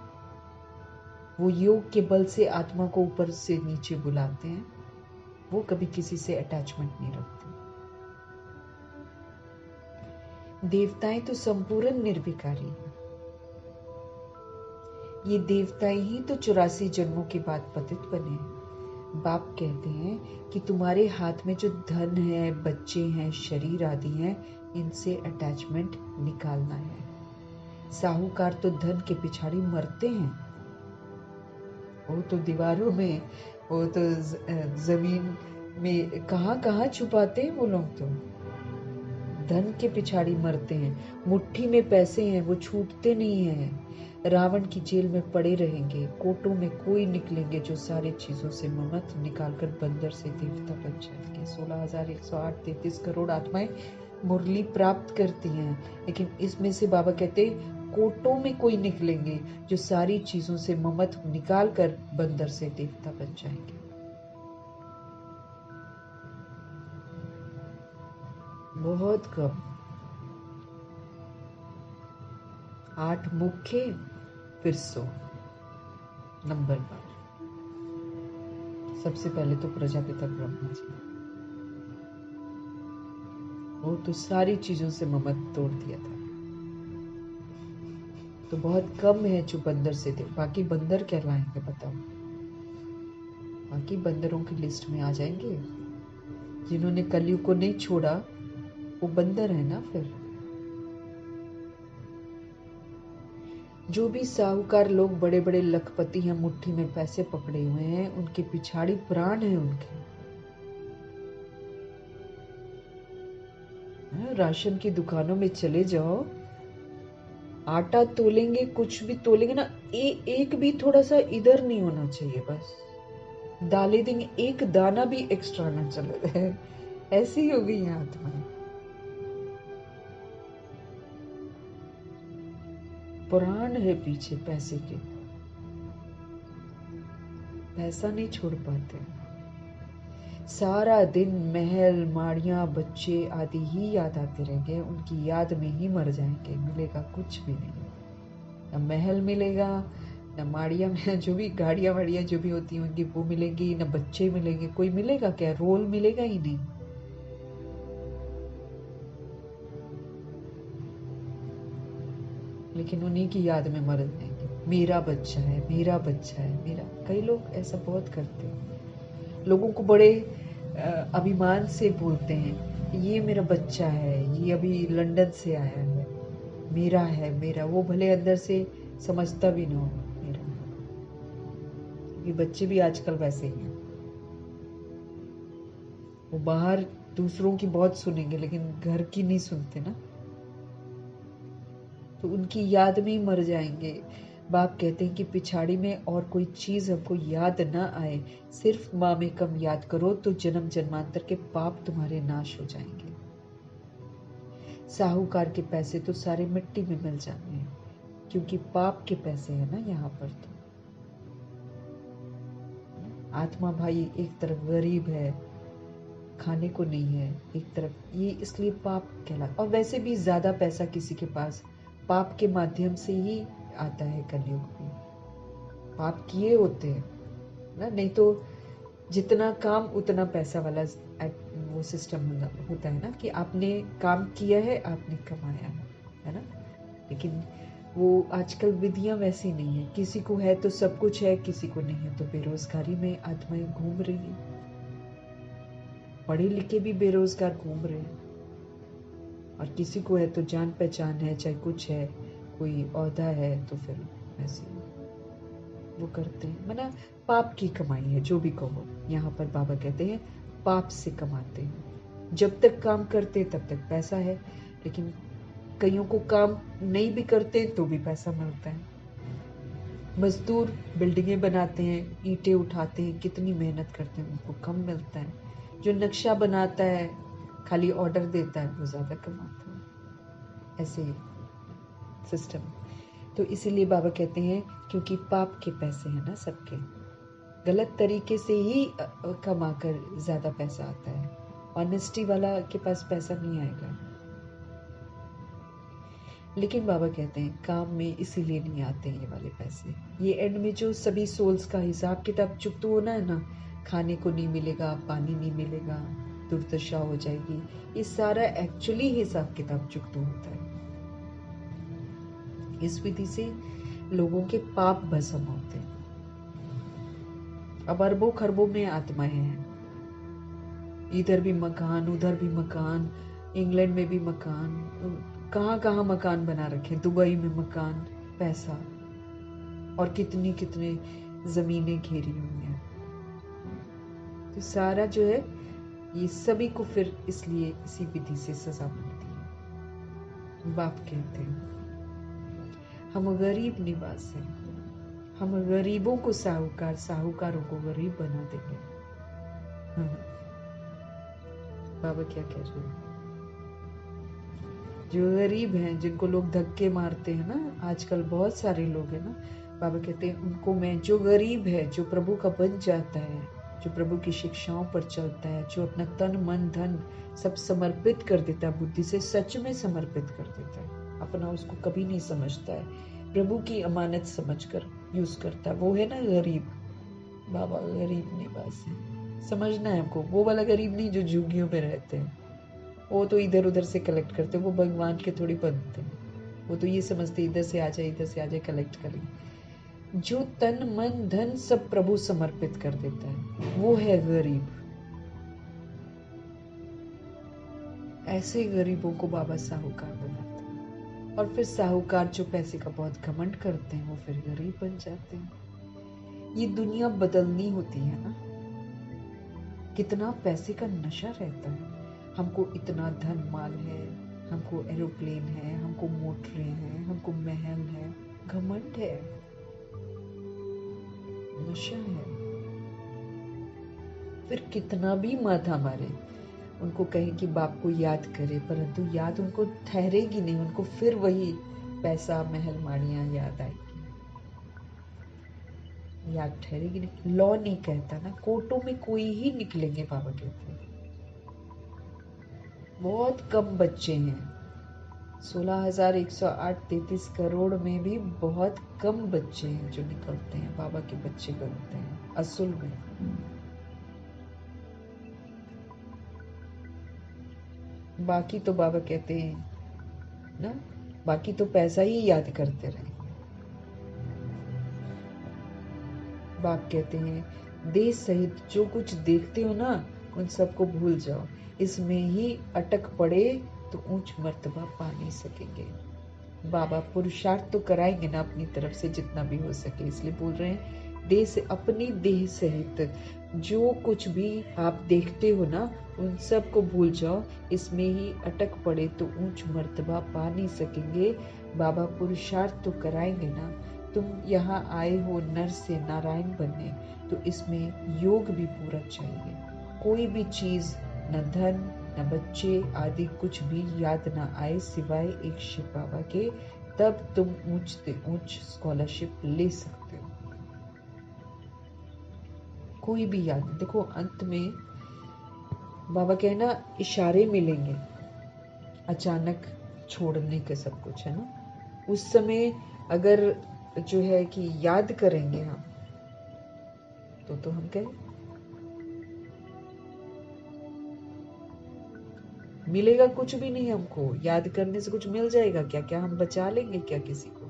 वो योग के बल से आत्मा को ऊपर से नीचे बुलाते हैं। वो कभी किसी से अटैचमेंट नहीं रखते। देवताएं तो संपूर्ण निर्विकारी हैं। ये देवताएं ही तो 84 जन्मों के बाद पतित बने हैं। बाप कहते हैं कि तुम्हारे हाथ में जो धन है, बच्चे हैं, शरीर आदि हैं, इनसे अटैचमेंट निकालना है। साहूकार तो धन के पिछाड़ी मरते हैं। वो तो दीवारों में, वो तो जमीन में कहाँ कहाँ छुपाते हैं वो लोग। तो धन के पिछाड़ी मरते हैं। मुट्ठी में पैसे हैं, वो छूटते नहीं हैं। रावण की जेल में पड़े रहेंगे, कोटों में कोई निकलेंगे जो सारी चीजों से ममत निकालकर बंदर से देवता बन जाएंगे। 16,108 33 करोड़ आत्माएं मुरली प्राप्त करती हैं, लेकिन इसमें से बाबा कहते कोटों में कोई निकलेंगे जो सारी चीजों से ममत निकाल कर बंदर से देवता बन जाएंगे। बहुत कम। 8 मुख्य, फिर 100 नंबर पर। सबसे पहले तो प्रजापिता ब्रह्मा जी, वो तो सारी चीजों से ममत तोड़ दिया था। तो बहुत कम है जो बंदर से थे। बाकी बंदर कहलाएंगे, बताओ। बाकी बंदरों की लिस्ट में आ जाएंगे। जिन्होंने कलयुग को नहीं छोड़ा वो बंदर है ना। फिर जो भी साहूकार लोग, बड़े बड़े लखपति हैं, मुट्ठी में पैसे पकड़े हुए हैं, उनके पिछाड़ी प्राण है उनके। राशन की दुकानों में चले जाओ, आटा तोलेंगे, कुछ भी तोलेंगे ना, एक भी थोड़ा सा इधर नहीं होना चाहिए। बस दालें देंगे, एक दाना भी एक्स्ट्रा ना चले। ऐसी ही हो गई है आत्माएं। प्राण है पीछे पैसे के, पैसा नहीं छोड़ पाते। सारा दिन महल, माड़ियां, बच्चे आदि ही याद आते रहेंगे। उनकी याद में ही मर जाएंगे। मिलेगा कुछ भी नहीं। न महल मिलेगा, न माड़ियां में जो भी गाड़ियां वाड़ियां जो भी होती होंगी वो मिलेंगी, न बच्चे मिलेंगे। कोई मिलेगा क्या? रोल मिलेगा ही नहीं। लेकिन उन्हीं की याद में मर जाएंगे। मेरा बच्चा है, मेरा बच्चा है, मेरा। कई लोग ऐसा बहुत करते हैं। लोगों को बड़े अभिमान से बोलते हैं, ये मेरा बच्चा है, ये अभी लंदन से आया है, मेरा है, मेरा। वो भले अंदर से समझता भी ना हो मेरा। ये बच्चे भी आजकल वैसे ही हैं। वो बाहर दूसरों की बहुत सुनेंगे, लेकिन घर की नहीं सुनते ना। तो उनकी याद में ही मर जाएंगे। बाप कहते हैं कि पिछाड़ी में और कोई चीज हमको याद ना आए, सिर्फ माँ में कम याद करो तो जन्म जन्मांतर के पाप तुम्हारे नाश हो जाएंगे। साहूकार के पैसे तो सारे मिट्टी में मिल जाते हैं, क्योंकि पाप के पैसे है ना यहाँ पर। तो आत्मा भाई एक तरफ गरीब है, खाने को नहीं है, एक तरफ ये, इसलिए पाप कहलाता। और वैसे भी ज्यादा पैसा किसी के पास पाप के माध्यम से ही आता है। कलयुग में पाप किए होते हैं ना, नहीं तो जितना काम उतना पैसा वाला वो सिस्टम होता है ना, कि आपने काम किया है, आपने कमाया है ना। लेकिन वो आजकल विधियां वैसी नहीं है। किसी को है तो सब कुछ है, किसी को नहीं है तो बेरोजगारी में आत्माएं घूम रही हैं। पढ़े लिखे भी बेरोजगार घूम रहे हैं। और किसी को है तो जान पहचान है, चाहे कुछ है, कोई औहदा है, तो फिर ऐसे वो करते हैं, मना पाप की कमाई है, जो भी कहो। यहाँ पर बाबा कहते हैं पाप से कमाते हैं। जब तक काम करते तब तक पैसा है, लेकिन कईयों को काम नहीं भी करते तो भी पैसा मिलता है। मजदूर बिल्डिंगें बनाते हैं, ईंटें उठाते हैं, कितनी मेहनत करते हैं, उनको कम मिलता है। जो नक्शा बनाता है, खाली ऑर्डर देता है, वो ज्यादा कमाता है। ऐसे सिस्टम। तो इसीलिए बाबा कहते हैं क्योंकि पाप के पैसे हैं ना सबके, गलत तरीके से ही कमाकर ज्यादा पैसा आता है। ऑनेस्टी वाला के पास पैसा नहीं आएगा। लेकिन बाबा कहते हैं काम में इसीलिए नहीं आते ये वाले पैसे। ये एंड में जो सभी सोल्स का हिसाब किताब चुकता होना है ना, खाने को नहीं मिलेगा, पानी नहीं मिलेगा, दुर्दशा हो जाएगी, ये सारा एक्चुअली हिसाब किताब चुकता होता है। इस विधि से लोगों के पाप भस्म होते हैं। अब अरबों खरबों में आत्माएं हैं, इधर भी मकान, उधर भी मकान, इंग्लैंड में भी मकान, कहाँ कहाँ मकान बना रखे, दुबई में मकान, पैसा, और कितनी कितने जमीनें घेरी हुई हैं। तो सारा जो है ये सभी को फिर इसलिए इसी विधि से सजा मिलती है। बाप कहते हैं हम गरीब निवास हैं, हम गरीबों को साहूकार, साहूकारों को गरीब बना देंगे। बाबा क्या कह रहे हैं? जो गरीब हैं, जिनको लोग धक्के मारते हैं ना, आजकल बहुत सारे लोग हैं ना, बाबा कहते हैं उनको मैं, जो गरीब है, जो प्रभु का बन जाता है, जो प्रभु की शिक्षाओं पर चलता है, जो अपना तन मन धन सब समर्पित कर देता है, बुद्धि से सच में समर्पित कर देता है, अपना उसको कभी नहीं समझता है, प्रभु की अमानत समझकर यूज करता है, वो है ना गरीब। बाबा गरीब निवास है, समझना है हमको। वो वाला गरीब नहीं जो झुग्गियों में रहते हैं, वो तो इधर उधर से कलेक्ट करते हैं, वो भगवान के थोड़ी बनते हैं। वो तो ये समझते इधर से आ जाए, इधर से आ जाए, कलेक्ट करें। जो तन मन धन सब प्रभु समर्पित कर देता है, वो है गरीब। ऐसे गरीबों को बाबा साहूकार बनाते हैं। और फिर साहूकार जो पैसे का बहुत घमंड करते हैं, वो फिर गरीब बन जाते हैं। ये दुनिया बदलनी होती है ना, कितना पैसे का नशा रहता है। हमको इतना धन माल है, हमको एरोप्लेन है, हमको मोटरें हैं, हमको महल है, घमंड है, नशा है। फिर कितना भी माथा मारे, उनको कहें कि बाप को याद करे, परंतु याद उनको ठहरेगी नहीं, उनको फिर वही पैसा महल माड़ियां याद आएगी, याद ठहरेगी नहीं। लॉ नहीं कहता ना, कोर्टों में कोई ही निकलेंगे, बाबा कहते हैं। बहुत कम बच्चे हैं, 16,108 33 करोड़ में भी बहुत कम बच्चे हैं जो निकलते हैं, बाबा के बच्चे बनते हैं असल में। बाकी तो बाबा कहते हैं ना, बाकी तो पैसा ही याद करते रहे। बाप कहते हैं देह सहित जो कुछ देखते हो ना, उन सबको भूल जाओ, इसमें ही अटक पड़े तो ऊंच मर्तबा पा नहीं सकेंगे। बाबा पुरुषार्थ तो कराएंगे ना अपनी तरफ से जितना भी हो सके, इसलिए बोल रहे हैं देह से, अपनी देह सहित जो कुछ भी आप देखते हो ना, उन सब को भूल जाओ, इसमें ही अटक पड़े तो ऊंच मर्तबा पा नहीं सकेंगे। बाबा पुरुषार्थ तो कराएंगे ना। तुम यहाँ आए हो नर से नारायण बनने, तो इसमें योग भी पूरा चाहिए। कोई भी चीज, न धन न बच्चे आदि कुछ भी याद ना आए सिवाय एक शिव बाबा के, तब तुम ऊंच से ऊंच स्कॉलरशिप ले सकते हो। कोई भी याद, देखो अंत में बाबा कहना इशारे मिलेंगे, अचानक छोड़ने के सब कुछ है ना, उस समय अगर जो है कि याद करेंगे हम, तो हम कहें मिलेगा कुछ भी नहीं हमको, याद करने से कुछ मिल जाएगा क्या? क्या हम बचा लेंगे क्या किसी को?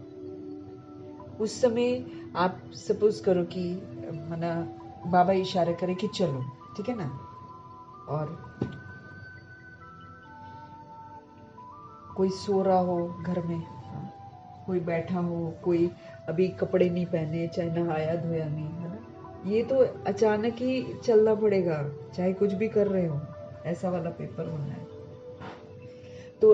उस समय आप सपोज करो कि मना बाबा इशारा करे कि चलो, ठीक है ना, और कोई सो रहा हो घर में, कोई बैठा हो, कोई अभी कपड़े नहीं पहने, चाहे नहाया धोया नहीं, है ना। ये तो अचानक ही चलना पड़ेगा, चाहे कुछ भी कर रहे हो, ऐसा वाला पेपर होना है। तो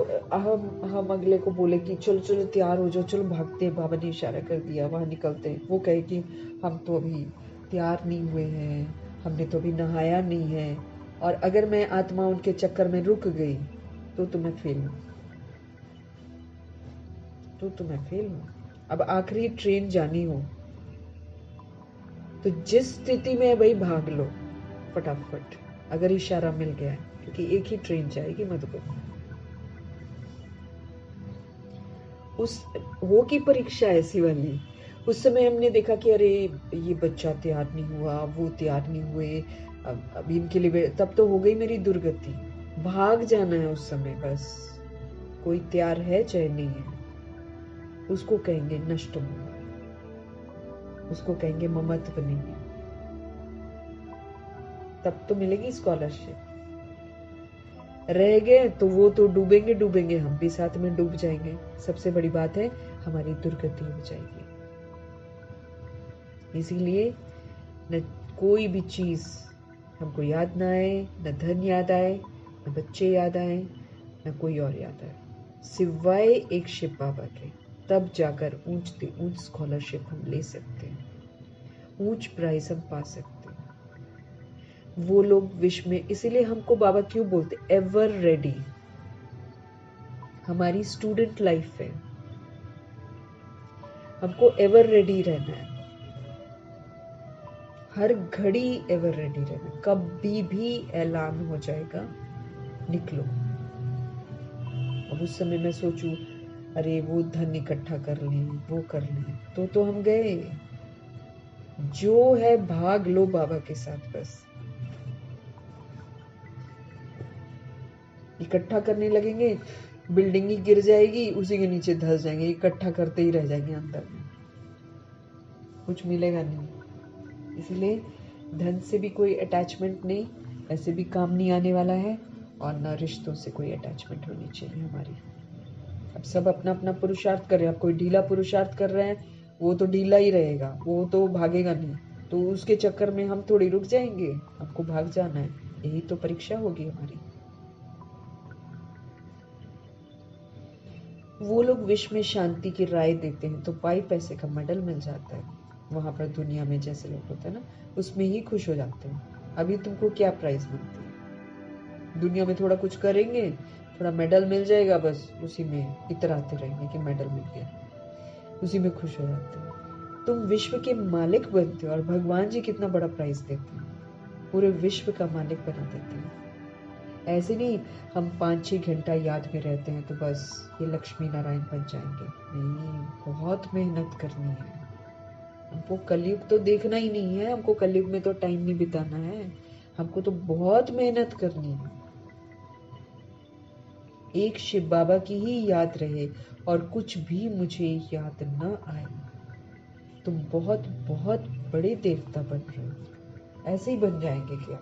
हम अगले को बोले कि चलो चलो तैयार हो जाओ, चलो भागते हैं, बाबा ने इशारा कर दिया, वहां निकलते हैं। वो कहे कि हम तो अभी तैयार नहीं हुए हैं, हमने तो अभी नहाया नहीं है, और अगर मैं आत्मा उनके चक्कर में रुक गई तो मैं फेल हूँ, तो मैं फेल हूँ। अब आखिरी ट्रेन जानी हो तो जिस स्थिति में है भाई भाग लो फटाफट, अगर इशारा मिल गया है, क्योंकि एक ही ट्रेन जाएगी मधुबन। उस वो की परीक्षा ऐसी वाली, उस समय हमने देखा कि अरे ये बच्चा तैयार नहीं हुआ, वो तैयार नहीं हुए, अब इनके लिए, तब तो हो गई मेरी दुर्गति। भाग जाना है उस समय बस। कोई तैयार है चाहे नहीं है, उसको कहेंगे नष्ट होगा, उसको कहेंगे ममत्व नहीं है, तब तो मिलेगी स्कॉलरशिप। रह गए तो वो तो डूबेंगे डूबेंगे, हम भी साथ में डूब जाएंगे। सबसे बड़ी बात है हमारी दुर्गति हो जाएगी। इसीलिए न कोई भी चीज हमको याद ना आए, न धन याद आए, न बच्चे याद आए, न कोई और याद आए, सिवाय एक शिव बाबा के। तब जाकर ऊंच ऊंच स्कॉलरशिप हम ले सकते हैं, ऊंच प्राइज हम पा सकते हैं। वो लोग विश्व में, इसीलिए हमको बाबा क्यों बोलते एवर रेडी। हमारी स्टूडेंट लाइफ है, हमको एवर रेडी रहना है, हर घड़ी एवर रेडी रहना। कभी भी ऐलान हो जाएगा निकलो। अब उस समय मैं सोचूं अरे वो धन इकट्ठा कर लें, वो कर लें, तो हम गए। जो है भाग लो बाबा के साथ बस। इकट्ठा करने लगेंगे, बिल्डिंग ही गिर जाएगी, उसी के नीचे धस जाएंगे, इकट्ठा करते ही रह जाएंगे, अंदर में कुछ मिलेगा नहीं। इसलिए धन से भी कोई अटैचमेंट नहीं, ऐसे भी काम नहीं आने वाला है, और ना रिश्तों से कोई अटैचमेंट होनी चाहिए हमारी। अब सब अपना अपना पुरुषार्थ कर रहे हैं। अब कोई ढीला पुरुषार्थ कर रहे हैं, वो तो ढीला ही रहेगा, वो तो भागेगा नहीं, तो उसके चक्कर में हम थोड़ी रुक जाएंगे, हमको भाग जाना है। यही तो परीक्षा होगी हमारी। वो लोग विश्व में शांति की राय देते हैं तो पाई पैसे का मेडल मिल जाता है। वहां पर दुनिया में जैसे लोग होते हैं ना, उसमें ही खुश हो जाते हैं। अभी तुमको क्या प्राइज मिलती है? दुनिया में थोड़ा कुछ करेंगे, थोड़ा मेडल मिल जाएगा, बस उसी में इतराते रहेंगे कि मेडल मिल गया, उसी में खुश हो जाते हैं। तुम विश्व के मालिक बनते हो, और भगवान जी कितना बड़ा प्राइज देते हैं, पूरे विश्व का मालिक बना देते हैं। ऐसे नहीं हम 5-6 घंटा याद में रहते हैं तो बस ये लक्ष्मी नारायण बन जाएंगे। नहीं, बहुत मेहनत करनी है। हमको कलयुग तो देखना ही नहीं है, हमको कलयुग में तो टाइम नहीं बिताना है, हमको तो बहुत मेहनत करनी है। एक शिव बाबा की ही याद रहे और कुछ भी मुझे याद न आए। तुम बहुत बहुत बड़े देवता बन रहे हो। ऐसे ही बन जाएंगे क्या?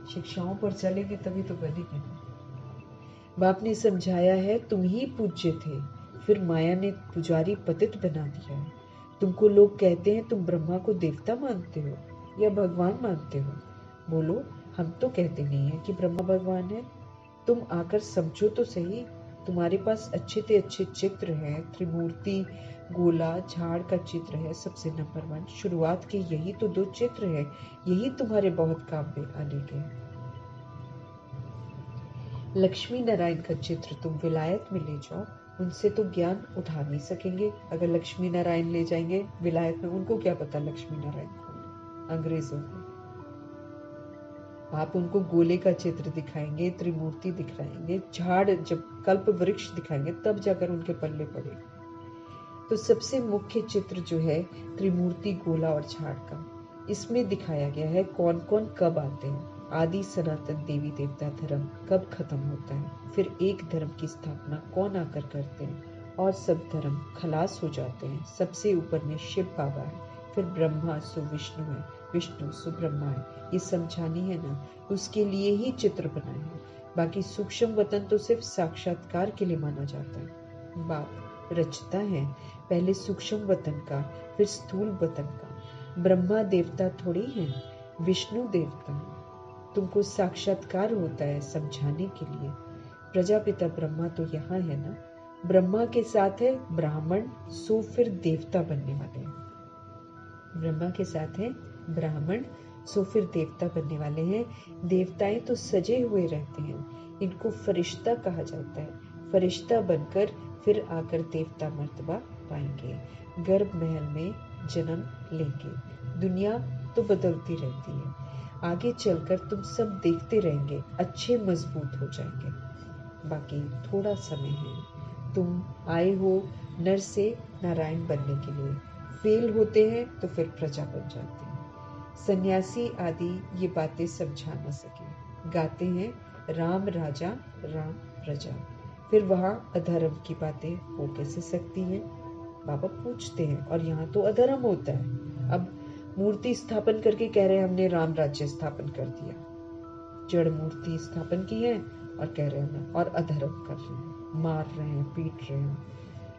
शिक्षाओं पर चलेंगे तभी तो बनेंगे ना। बाप ने समझाया है, तुम ही पूज्य थे, फिर माया ने पुजारी पतित बना दिया है। तुमको लोग कहते हैं तुम ब्रह्मा को देवता मानते हो या भगवान मानते हो। बोलो, हम तो कहते नहीं है कि ब्रह्मा भगवान है। तुम आकर समझो तो सही। तुम्हारे पास अच्छे से अच्छे चित्र हैं, त्रिमूर्ति, गोला, झाड़ का चित्र है सबसे नंबर 1। शुरुआत के यही तो 2 चित्र है, यही तुम्हारे बहुत काम में आने के। लक्ष्मी नारायण का चित्र तुम विलायत में ले जाओ, उनसे तो ज्ञान उठा नहीं सकेंगे। अगर लक्ष्मी नारायण ले जाएंगे विलायत में, उनको क्या पता लक्ष्मी नारायण को, अंग्रेजों को। आप उनको गोले का चित्र दिखाएंगे, त्रिमूर्ति दिखाएंगे, झाड़, जब कल्प वृक्ष दिखाएंगे तब जाकर उनके पल्ले पड़ेगा। तो सबसे मुख्य चित्र जो है त्रिमूर्ति, गोला और झाड़ का, इसमें दिखाया गया है कौन कौन कब आते हैं। आदि सनातन देवी देवता धर्म कब खत्म होता है, फिर एक धर्म की स्थापना कौन आकर करते हैं, और सब धर्म खलास हो जाते हैं। सबसे ऊपर में शिव बाबा है, फिर ब्रह्मा सो विष्णु है, विष्णु सो ब्रह्मा है। ये समझानी है ना, उसके लिए ही चित्र बनाए हैं। बाकी सूक्ष्म वतन तो सिर्फ साक्षात्कार के लिए माना जाता है। बाप रचता है, पहले सूक्ष्म वतन का, फिर स्थूल वतन का। ब्रह्मा देवता थोड़ी हैं, विष्णु देवता हैं। तुमको साक्षात्कार होता है समझाने के लिए। प्रजापिता ब्रह्मा तो यहाँ है ना, ब्रह्मा के साथ है ब्राह्मण, सो फिर देवता बनने वाले हैं। ब्रह्मा के साथ है ब्राह्मण, सो फिर देवता बनने वाले हैं। देवताएं तो सजे हुए रहते हैं, इनको फरिश्ता कहा जाता है। फरिश्ता बनकर फिर आकर देवता मर्तबा पाएंगे, गर्भ महल में जन्म लेंगे। दुनिया तो बदलती रहती है, आगे चलकर तुम सब देखते रहेंगे, अच्छे मजबूत हो जाएंगे। बाकी थोड़ा समय है। तुम आए हो नर से नारायण बनने के लिए, फेल होते हैं तो फिर प्रजा बन जाते हैं। सन्यासी आदि ये बातें समझा न सके, गाते हैं राम राजा राम प्रजा, फिर वहां अधर्म की बातें हो कैसे सकती हैं? बाबा पूछते हैं, और यहाँ तो अधर्म होता है। अब मूर्ति स्थापन करके कह रहे हैं हमने राम राज्य स्थापन कर दिया, जड़ मूर्ति स्थापन की है और कह रहे हैं और अधर्म कर रहे हैं, मार रहे हैं, पीट रहे हैं,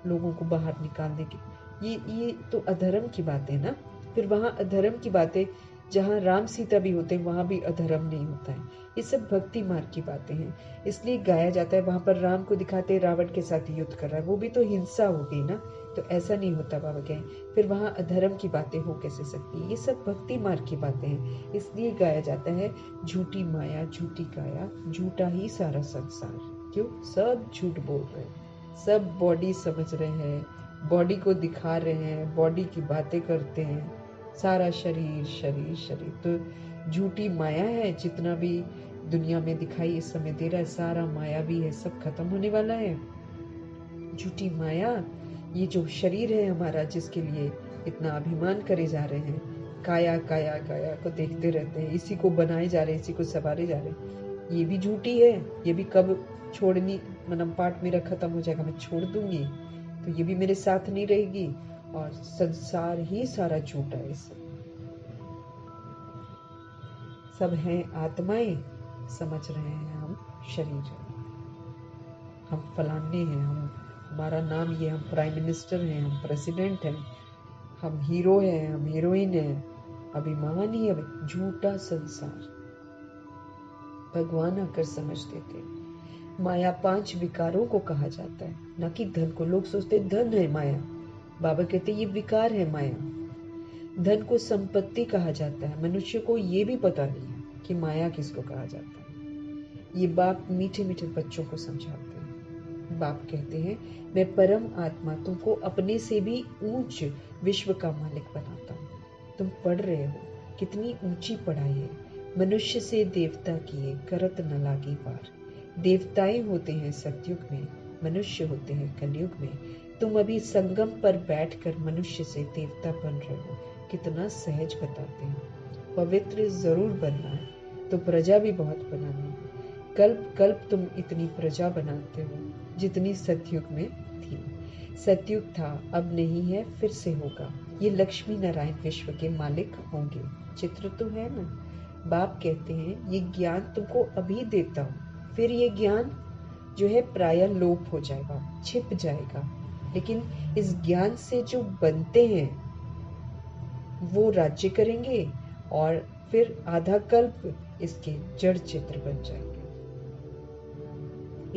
लोगों को बाहर निकालने की। ये तो अधर्म की बात है ना। फिर वहां अधर्म की बातें, जहां राम सीता भी होते हैं वहां भी अधर्म नहीं होता है। ये सब भक्ति मार्ग की बातें हैं, इसलिए गाया जाता है। वहां पर राम को दिखाते रावण के साथ युद्ध कर रहा है, वो भी तो हिंसा हो गई ना, तो ऐसा नहीं होता बाबा कहें। फिर वहां अधर्म की बातें हो कैसे सकती है? ये सब भक्ति मार्ग की बातें हैं, इसलिए गाया जाता है झूठी माया झूठी काया, झूठा ही सारा संसार। क्यों? सब झूठ बोल रहे हैं, सब बॉडी समझ रहे हैं, बॉडी को दिखा रहे हैं, बॉडी की बातें करते हैं, सारा शरीर शरीर शरीर। तो झूठी माया है, जितना भी दुनिया में दिखाई इस समय दे रहा है सारा माया भी है, सब खत्म होने वाला है। झूठी माया, ये जो शरीर है हमारा जिसके लिए इतना अभिमान करे जा रहे हैं, काया काया काया को देखते रहते हैं, इसी को बनाए जा रहे हैं, इसी को संवारे जा रहे हैं, ये भी झूठी है। ये भी कब छोड़नी, मतलब पार्ट मेरा खत्म हो जाएगा, मैं छोड़ दूंगी, तो ये भी मेरे साथ नहीं रहेगी। और संसार ही सारा झूठा है। सब हैं आत्माएं, समझ रहे हैं हम शरीर है, हम फलाने हैं, हम हमारा नाम ये, हम प्राइम मिनिस्टर हैं, हम प्रेसिडेंट हैं, हम हीरो हैं, हम हीरोइन हैं, अभिमान ही अब झूठा संसार। भगवान आकर समझ देते। माया 5 विकारों को कहा जाता है, न कि धन को। लोग सोचते धन है माया, बाबा कहते ये विकार है माया। धन को संपत्ति कहा जाता है, मनुष्य को ये भी पता नहीं है कि माया किसको कहा जाता है। ये बाप मीठे मीठे बच्चों को समझाते हैं। बाप कहते हैं मैं परम आत्मा तुमको अपने से भी ऊंच विश्व का मालिक बनाता हूँ। तुम पढ़ रहे हो, कितनी ऊंची पढ़ाई है। मनुष्य से देवता किए करत न लागी पार। देवताएं होते हैं सतयुग में, मनुष्य होते हैं कलयुग में। तुम अभी संगम पर बैठकर मनुष्य से देवता बन रहे हो, कितना सहज बताते हैं। पवित्र जरूर बनना है तो प्रजा भी बहुत बनानी है। कल्प कल्प तुम इतनी प्रजा बनाते हो जितनी सतयुग में थी। सतयुग था, अब नहीं है, फिर से होगा। ये लक्ष्मी नारायण विश्व के मालिक होंगे। चित्र तो है ना। बाप कहते हैं ये ज्ञान तुमको अभी देता हूँ, फिर ये ज्ञान जो है प्राय लोप हो जाएगा, छिप जाएगा। लेकिन इस ज्ञान से जो बनते हैं वो राज्य करेंगे और फिर आधा कल्प इसके जड़ चित्र बन जाएंगे।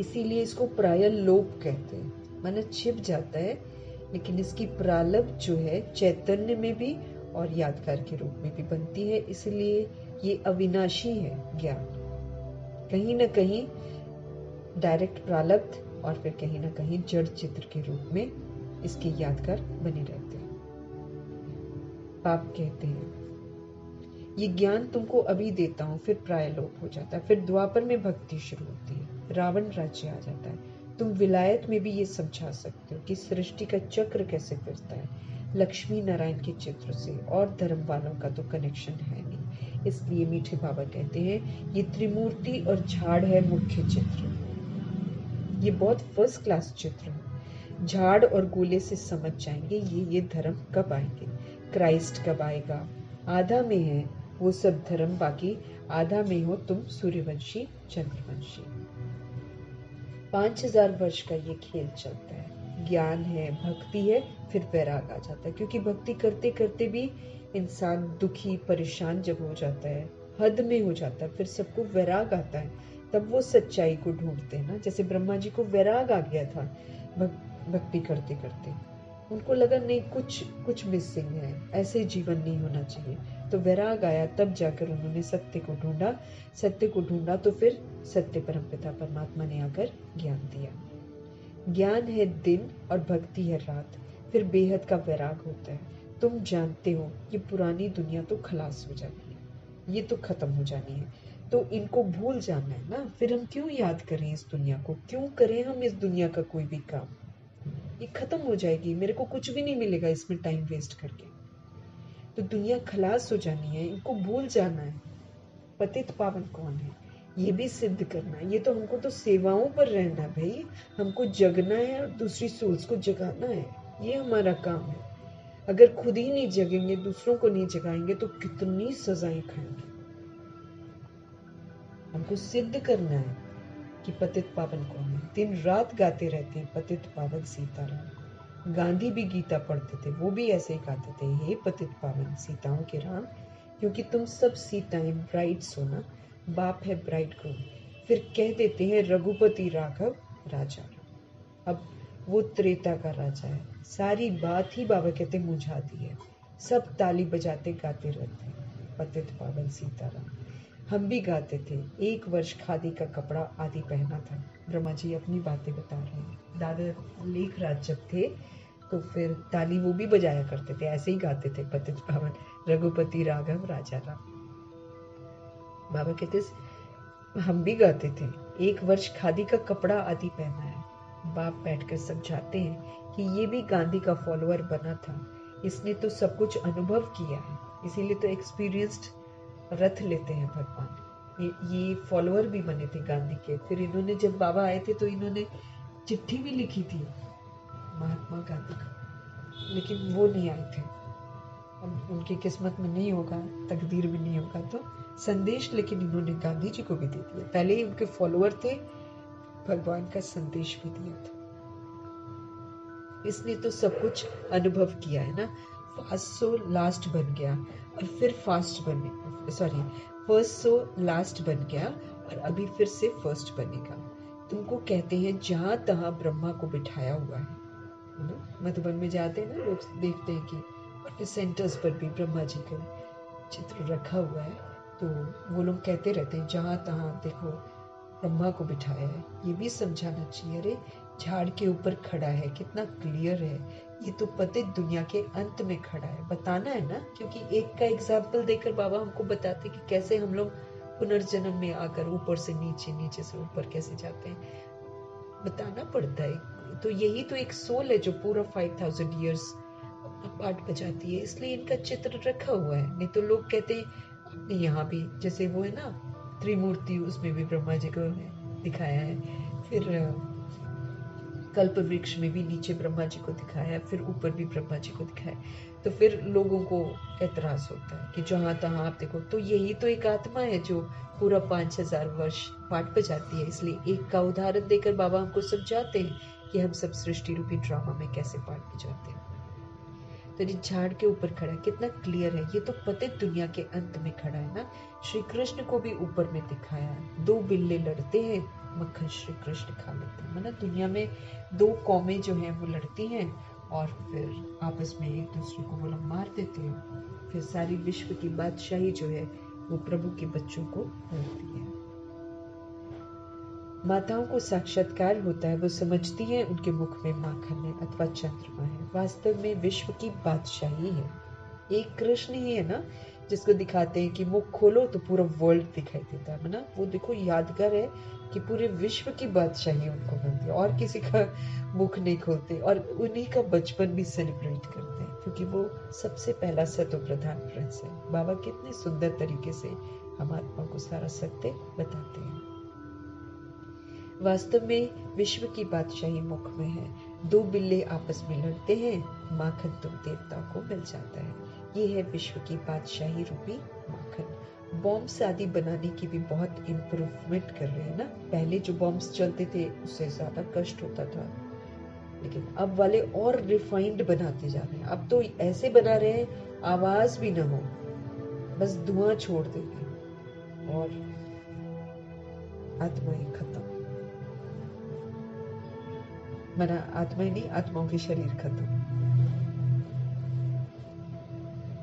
इसीलिए इसको प्राय लोप कहते हैं, माने छिप जाता है, लेकिन इसकी प्रालब्ध जो है चैतन्य में भी और यादगार के रूप में भी बनती है। इसलिए ये अविनाशी है ज्ञान, कहीं ना कहीं डायरेक्ट प्रालब्ध और फिर कहीं ना कहीं जड़ चित्र के रूप में इसके यादगार बने रहते हैं। बाप कहते हैं ये ज्ञान तुमको अभी देता हूँ, फिर प्राय लोप हो जाता है। फिर द्वापर में भक्ति शुरू होती है, रावण राज्य आ जाता है। तुम विलायत में भी ये समझा सकते हो कि सृष्टि का चक्र कैसे फिरता है, लक्ष्मी नारायण के चित्र से। और धर्म वालों का तो कनेक्शन है नहीं, इसलिए मीठे बाबा कहते हैं ये त्रिमूर्ति और झाड़ है मुख्य चित्र। ये बहुत फर्स्ट क्लास चित्र है। झाड़ और गोले से समझ जाएंगे ये धर्म कब आएंगे, क्राइस्ट कब आएगा। आधा में है वो सब धर्म, बाकी आधा में हो तुम सूर्यवंशी चंद्रवंशी। 5000 वर्ष का ये खेल चलता है। ज्ञान है, भक्ति है, फिर वैराग आ जाता है। क्योंकि भक्ति करते करते भी इंसान दुखी परेशान जब हो जाता है, हद में हो जाता है, फिर सबको वैराग आता है, तब वो सच्चाई को ढूंढते हैं ना। जैसे ब्रह्मा जी को वैराग आ गया था भक्ति करते करते, उनको लगा नहीं, कुछ कुछ मिसिंग है, ऐसे जीवन नहीं होना चाहिए। तो वैराग आया, तब जाकर उन्होंने सत्य को ढूंढा। सत्य को ढूंढा तो फिर सत्य परमपिता परमात्मा ने आकर ज्ञान दिया। ज्ञान है दिन और भक्ति है रात, फिर बेहद का वैराग होता है। तुम जानते हो ये पुरानी दुनिया तो खलास हो जानी है, ये तो खत्म हो जानी है, तो इनको भूल जाना है ना। फिर हम क्यों याद करें इस दुनिया को, क्यों करें हम इस दुनिया का कोई भी काम, ये खत्म हो जाएगी, मेरे को कुछ भी नहीं मिलेगा इसमें टाइम वेस्ट करके। तो दुनिया खलास हो जानी है, इनको भूल जाना है। पतित पावन कौन है ये भी सिद्ध करना है। ये तो हमको तो सेवाओं पर रहना है भाई, हमको जगना है और दूसरी सोल्स को जगाना है, ये हमारा काम है। अगर खुद ही नहीं जगेंगे, दूसरों को नहीं जगाएंगे, तो कितनी सजाएं खाएंगे। हमको सिद्ध करना है कि पतित पावन कौन है। दिन रात गाते रहते हैं पतित पावन सीताराम। गांधी भी गीता पढ़ते थे, वो भी ऐसे ही गाते थे, हे पतित पावन सीताओं के राम, क्योंकि तुम सब सीताएं ब्राइड्स हो ना, बाप है ब्राइड ग्रूम। फिर कह देते हैं रघुपति राघव राजा राम। अब वो त्रेता का राजा है, सारी बात ही बाबा कहते मुझा दी है। सब ताली बजाते गाते रहते हैं पतित पावन सीताराम। हम भी गाते थे, 1 वर्ष खादी का कपड़ा आदि पहना था। ब्रह्मा जी अपनी बातें बता रहे हैं। दादा लेखराज जब थे तो फिर ताली वो भी बजाया करते थे, ऐसे ही गाते थे पतित पावन रघुपति राघव राजा राम। बाबा कहते हम भी गाते थे, 1 वर्ष खादी का कपड़ा आदि पहना है। बाप बैठकर समझाते हैं कि ये भी गांधी का फॉलोअर बना था, इसने तो सब कुछ अनुभव किया है, इसीलिए तो एक्सपीरियंस्ड रथ लेते हैं भगवान। ये फॉलोअर भी बने थे गांधी के। फिर इन्होंने जब बाबा आए थे तो इन्होंने चिट्ठी भी लिखी थी महात्मा गांधी को, लेकिन वो नहीं आए थे। अब उनकी किस्मत में नहीं होगा, तकदीर भी नहीं होगा, तो संदेश लेकिन इन्होंने गांधी जी को भी दे दिया। पहले ही उनके फॉलोअर थे, भगवान का संदेश भी दिया था। इसने तो सब कुछ अनुभव किया है ना। फास्ट सो लास्ट बन गया और फिर फर्स्ट सो लास्ट बन गया और अभी फिर से फर्स्ट बनेगा। तुमको कहते हैं जहां तहां ब्रह्मा को बिठाया हुआ है ना। मधुबन में जाते हैं ना लोग, देखते हैं कि सेंटर्स पर भी ब्रह्मा जी का चित्र रखा हुआ है, तो वो लोग कहते रहते हैं जहां तहां देखो ब्रह्मा को बिठाया है। ये भी समझाना चाहिए, अरे झाड़ के ऊपर खड़ा है, कितना क्लियर है, ये तो पतित दुनिया के अंत में खड़ा है, बताना है ना। क्योंकि एक का एग्जाम्पल देकर बाबा हमको बताते कि कैसे हम लोग पुनर्जन्म में आकर ऊपर से नीचे, नीचे से ऊपर कैसे जाते हैं, बताना पड़ता है। तो यही तो एक सोल है जो पूरा 5000 ईयर्स पाठ बजाती है, इसलिए इनका चित्र रखा हुआ है। नहीं तो लोग कहते हैं यहाँ भी, जैसे वो है ना त्रिमूर्ति, उसमें भी ब्रह्मा जी को दिखाया है, फिर कल्प वृक्ष में भी नीचे ब्रह्मा जी को दिखाया है, फिर ऊपर भी ब्रह्मा जी को दिखाया है। तो फिर लोगों को एतराज होता है कि जहां तहां आप देखो, तो यही तो एक आत्मा है जो पूरा 5000 वर्ष पाठ बजाती है। इसलिए एक का उदाहरण देकर बाबा हमको समझाते हैं कि हम सब सृष्टि रूपी ड्रामा में कैसे पाठ बजाते हैं। तो ये झाड़ के ऊपर खड़ा है, कितना क्लियर है, ये तो पतित दुनिया के अंत में खड़ा है ना। श्री कृष्ण को भी ऊपर में दिखाया है, 2 बिल्ले लड़ते हैं, मक्खन श्री कृष्ण खा लेते हैं। मतलब दुनिया में 2 कौमें जो हैं वो लड़ती हैं और फिर आपस में एक दूसरे को वो लोग मार देते हैं। फिर सारी विश्व की बादशाही जो है वो प्रभु के बच्चों को मिलती है। माताओं को साक्षात्कार होता है, वो समझती हैं उनके मुख में माखन है अथवा चंद्रमा है, वास्तव में विश्व की बादशाही है। एक कृष्ण ही है ना जिसको दिखाते हैं कि मुख खोलो तो पूरा वर्ल्ड दिखाई देता है ना। वो देखो यादगार है कि पूरे विश्व की बादशाही उनको मिलती है और किसी का मुख नहीं खोलते, और उन्हीं का बचपन भी सेलिब्रेट करते हैं क्योंकि वो सबसे पहला सत्य प्रधान प्रिंस है। बाबा कितने सुंदर तरीके से हम आत्मा को सारा सत्य बताते हैं। वास्तव में विश्व की बादशाही मुख में है, 2 बिल्ले आपस में लड़ते हैं, माखन तुम देवता को मिल जाता है। ये है विश्व की बादशाही रूपी माखन। बॉम्ब्स आदि बनाने की भी बहुत इम्प्रूवमेंट कर रहे हैं ना। पहले जो बॉम्ब्स चलते थे उससे ज्यादा कष्ट होता था, लेकिन अब वाले और रिफाइंड बनाते जा रहे हैं। अब तो ऐसे बना रहे हैं आवाज भी ना हो, बस धुआं छोड़ देंगे और आत्माएं खत्म। मना आत्माएं नहीं, आत्माओं के शरीर खत्म।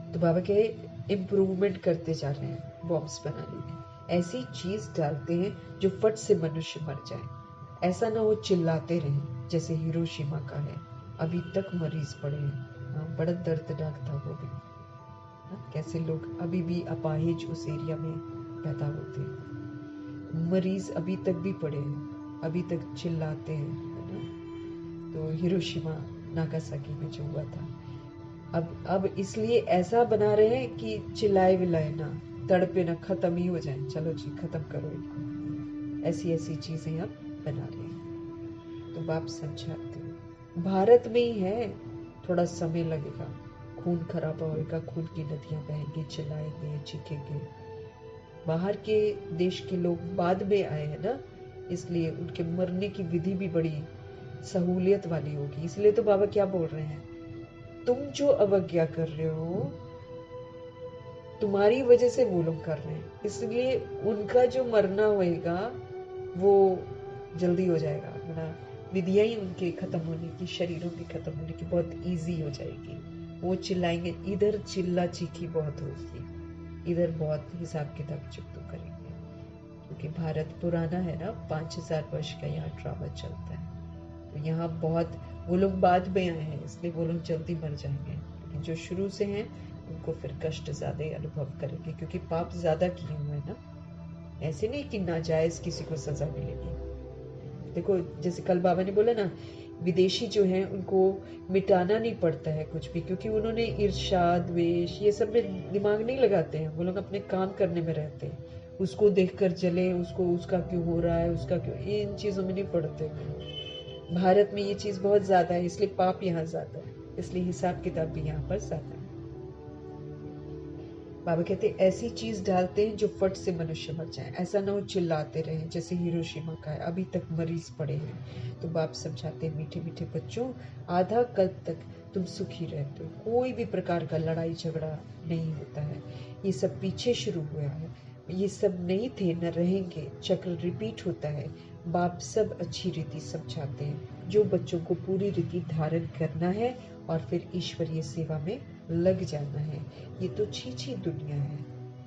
तो बाबा के इम्प्रूवमेंट करते जा रहे हैं बॉम्ब्स बनाने में। ऐसी चीज डालते हैं जो फट से मनुष्य मर जाए। ऐसा ना हो चिल्लाते रहें जैसे हिरोशिमा का है, अभी तक मरीज पड़े हैं। हाँ, बड़ा दर्दनाक था वो भी। हाँ, कैसे लोग अभी भी अपाहिज उस एरिया में पैदा होते हैं, मरीज अभी तक भी पड़े हैं, अभी तक चिल्लाते हैं, है ना। तो हिरोशिमा नागासाकी में जो हुआ था, अब इसलिए ऐसा बना रहे हैं कि चिल्लाए विलाए ना, तड़पे ना, खत्म ही हो जाए, चलो जी खत्म करो इनको। ऐसी ऐसी चीजें अब बना रहे हैं। तो बाप समझाते हैं भारत में ही है, थोड़ा समय लगेगा, खून खराबा होगा, खून की नदियां बहेंगी, चिल्लाएंगे, चीखेंगे। बाहर के देश के लोग बाद में आए हैं ना, इसलिए उनके मरने की विधि भी बड़ी सहूलियत वाली होगी। इसलिए तो बाबा क्या बोल रहे हैं, तुम जो अवज्ञा कर रहे हो तुम्हारी वजह से वो लोग कर रहे हैं, इसलिए उनका जो मरना होएगा वो जल्दी हो जाएगा। मतलब विधियां ही उनके खत्म होने की, शरीरों के खत्म होने की बहुत इजी हो जाएगी। वो चिल्लाएंगे, इधर चिल्ला चीखी बहुत होगी, इधर बहुत हिसाब किताब चुप तो करेंगे, क्योंकि भारत पुराना है ना, 5000 वर्ष का यहाँ ड्रामा चलता है। तो यहाँ बहुत, वो लोग बाद में आए हैं इसलिए वो लोग जल्दी मर जाएंगे, लेकिन जो शुरू से हैं उनको फिर कष्ट ज्यादा अनुभव करेंगे, क्योंकि पाप ज्यादा किए हुए हैं ना। ऐसे नहीं कि नाजायज किसी को सजा मिलेगी। देखो जैसे कल बाबा ने बोला ना, विदेशी जो हैं उनको मिटाना नहीं पड़ता है कुछ भी, क्योंकि उन्होंने ईर्ष्या, द्वेष, ये सब में दिमाग नहीं लगाते हैं। वो लोग अपने काम करने में रहते हैं, उसको देखकर जले, उसको उसका क्यों हो रहा है, उसका क्यों, इन चीजों में नहीं पड़ते हैं। भारत में ये चीज बहुत ज्यादा है, इसलिए पाप यहाँ ज्यादा है, इसलिए हिसाब किताब भी यहाँ पर ज्यादा है। बाबा कहते ऐसी चीज डालते हैं जो फट से मनुष्य मर जाए। ऐसा ना हो चिल्लाते रहे जैसे हिरोशिमा का है, अभी तक मरीज पड़े हैं। तो बाप समझाते हैं, मीठे मीठे बच्चों, आधा कल्प तक तुम सुखी रहते हो, कोई भी प्रकार का लड़ाई झगड़ा नहीं होता है। ये सब पीछे शुरू हुआ है, ये सब नहीं थे, न रहेंगे, चक्र रिपीट होता है। बाप सब अच्छी रीति समझाते हैं, जो बच्चों को पूरी रीति धारण करना है और फिर ईश्वरीय सेवा में लग जाना है। ये तो छीछी दुनिया है,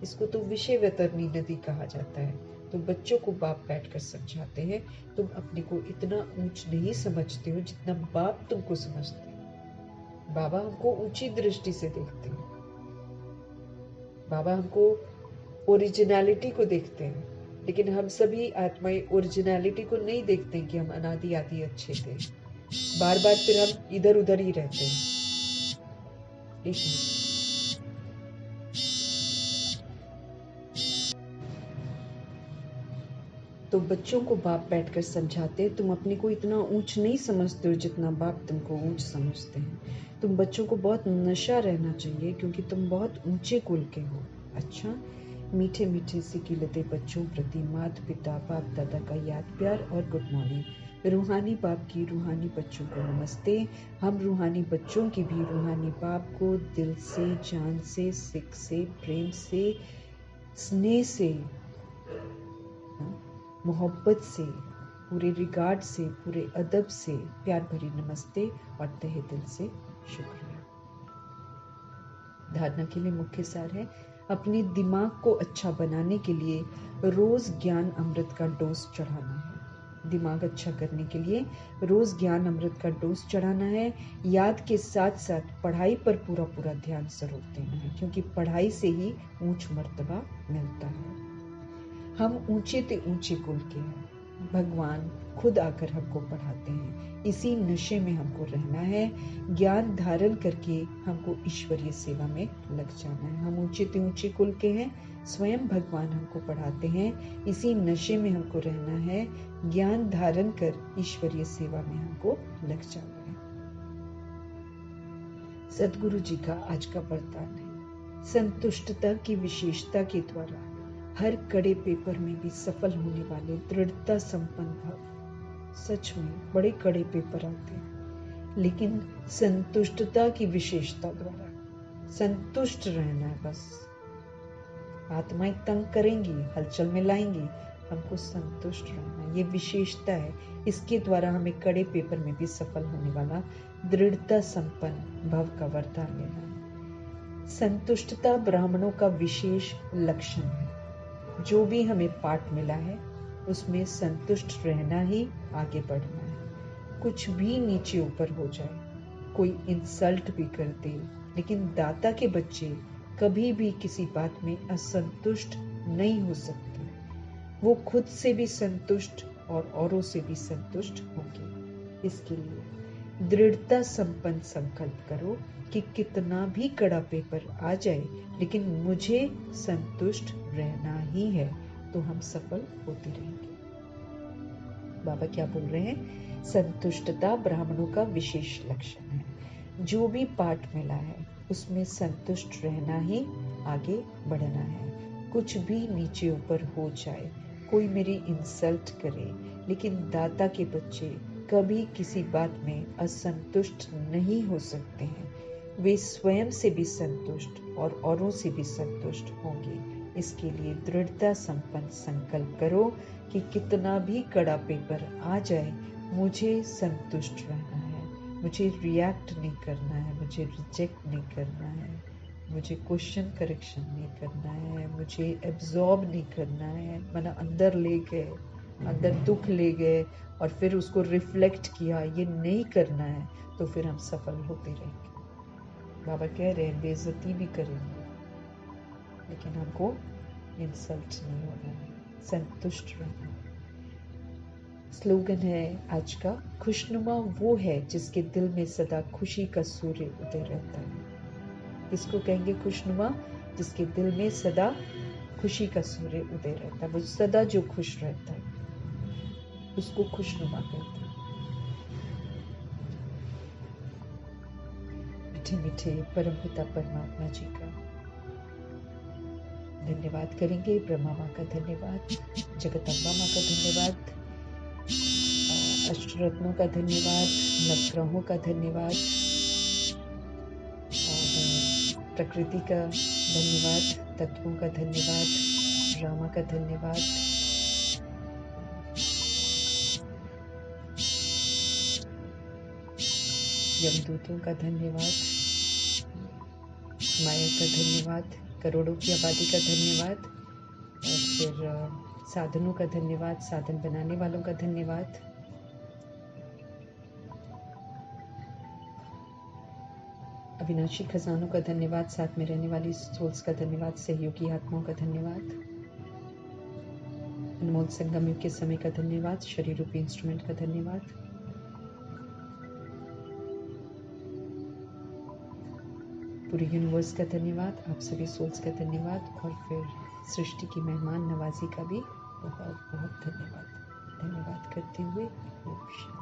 इसको तो विषय वैतरणी नदी कहा जाता है। तो बच्चों को बाप बैठकर समझाते हैं, तुम अपने को इतना ऊंच नहीं समझते हो जितना बाप तुमको समझते हैं। बाबा हमको ऊंची दृष्टि से देखते हैं, बाबा हमको ओरिजिनलिटी को देखते हैं, लेकिन हम सभी आत्माएं ओरिजिनलिटी को नहीं देखते हैं कि हम अनादि आदि अच्छे थे। बार बार फिर हम इधर उधर ही रहते हैं। एक मिनट। तो बच्चों को बाप बैठकर समझाते हैं, तुम अपने को इतना ऊंच नहीं समझते हो जितना बाप तुमको ऊंच समझते हैं। तुम बच्चों को बहुत नशा रहना चाहिए, क्योंकि तुम बहुत ऊंचे कुल के हो। अच्छा, मीठे मीठे से कीलते बच्चों प्रति माता पिता बाप दादा का याद प्यार और गुड मॉर्निंग। रूहानी बाप की रूहानी बच्चों को नमस्ते। हम रूहानी बच्चों की भी रूहानी बाप को दिल से, जान से, सिक से, प्रेम से, स्नेह से, मोहब्बत से, पूरे रिगार्ड से, पूरे अदब से प्यार भरी नमस्ते और तहे दिल से शुक्रिया। धारणा के लिए मुख्य सार है, अपने दिमाग को अच्छा बनाने के लिए रोज ज्ञान अमृत का डोज चढ़ाना है। दिमाग अच्छा करने के लिए रोज ज्ञान अमृत का डोज चढ़ाना है। याद के साथ साथ पढ़ाई पर पूरा पूरा ध्यान जरूर देना है, क्योंकि पढ़ाई से ही ऊंच मर्तबा मिलता है। हम ऊंचे ते ऊंचे कुल के हैं, भगवान खुद आकर हमको पढ़ाते हैं। इसी नशे में हमको रहना है, ज्ञान धारण करके हमको ईश्वरीय सेवा में लग जाना है। हम ऊंचे ते ऊंचे कुल के हैं, स्वयं भगवान हमको पढ़ाते हैं। इसी नशे में हमको रहना है, ज्ञान धारण कर ईश्वरीय सेवा में हमको लग जाना है। सदगुरु जी का आज का वरदान है, संतुष्टता की विशेषता के द्वारा हर कड़े पेपर में भी सफल होने वाले दृढ़ता संपन्न भव। सच में बड़े कड़े पेपर आते हैं, लेकिन संतुष्टता की विशेषता द्वारा। संतुष्ट रहना है बस। आत्माएं तंग करेंगी, हलचल में लाएंगी, हमको संतुष्ट रहना है, ये विशेषता है। इसके द्वारा हमें कड़े पेपर में भी सफल होने वाला दृढ़ता संपन्न भव का वरदान लेना है। संतुष्टता ब्राह्मणों का विशेष लक्षण है। जो भी हमें पाठ मिला है उसमें संतुष्ट रहना ही आगे बढ़ना है। कुछ भी नीचे ऊपर हो जाए, कोई इंसल्ट भी कर दे, लेकिन दाता के बच्चे कभी भी किसी बात में असंतुष्ट नहीं हो सकते। वो खुद से भी संतुष्ट और औरों से भी संतुष्ट होंगे। इसके लिए दृढ़ता संपन्न संकल्प करो कि कितना भी कड़ा पेपर आ जाए, लेकिन मुझे संतुष्ट रहना ही है, तो हम सफल होते रहेंगे। बाबा क्या बोल रहे हैं? संतुष्टता ब्राह्मणों का विशेष लक्षण है। जो भी पाठ मिला है उसमें संतुष्ट रहना ही आगे बढ़ना है। कुछ भी नीचे ऊपर हो जाए, कोई मेरी इंसल्ट करे, लेकिन दाता के बच्चे कभी किसी बात में असंतुष्ट नहीं हो सकते हैं। वे स्वयं से भी संतुष्ट और औरों से भी संतुष्ट होंगे। इसके लिए दृढ़ता संपन्न संकल्प करो कि कितना भी कड़ा पेपर आ जाए, मुझे संतुष्ट रहना है। मुझे रिएक्ट नहीं करना है, मुझे रिजेक्ट नहीं करना है, मुझे क्वेश्चन करेक्शन नहीं करना है, मुझे एब्जॉर्ब नहीं करना है। माना अंदर ले गए, अंदर दुख ले गए और फिर उसको रिफ्लेक्ट किया, ये नहीं करना है, तो फिर हम सफल होते रहेंगे। बाबा कह रहे हैं बेइज्जती भी करेंगे, लेकिन हमको इंसल्ट नहीं होना है, संतुष्ट रहना है। स्लोगन है आज का, खुशनुमा वो है जिसके दिल में सदा खुशी का सूर्य उदय रहता है। इसको कहेंगे खुशनुमा? जिसके दिल में सदा खुशी का सूर्य उदय रहता है, वो सदा जो खुश रहता है उसको खुशनुमा कहते हैं। मीठे मीठे परमपिता परमात्मा जी का धन्यवाद करेंगे। ब्रह्मा माँ का धन्यवाद, जगदम्बा माँ का धन्यवाद, अष्टरत्नों का धन्यवाद, नवग्रहों का धन्यवाद, और प्रकृति का धन्यवाद, तत्वों का धन्यवाद, रामा का धन्यवाद, यमदूतों का धन्यवाद, माया का धन्यवाद, करोड़ों की आबादी का धन्यवाद, और फिर साधनों का धन्यवाद, साधन बनाने वालों का धन्यवाद, अविनाशी खजानों का धन्यवाद, साथ में रहने वाली सोल्स का धन्यवाद, सहयोगी आत्माओं का धन्यवाद, अनमोल संगम युग के समय का धन्यवाद, शरीर रूपी इंस्ट्रूमेंट का धन्यवाद, पूरे यूनिवर्स का धन्यवाद, आप सभी सोल्स का धन्यवाद, और फिर सृष्टि की मेहमान नवाजी का भी बहुत बहुत धन्यवाद। धन्यवाद करते हुए ओम शांति।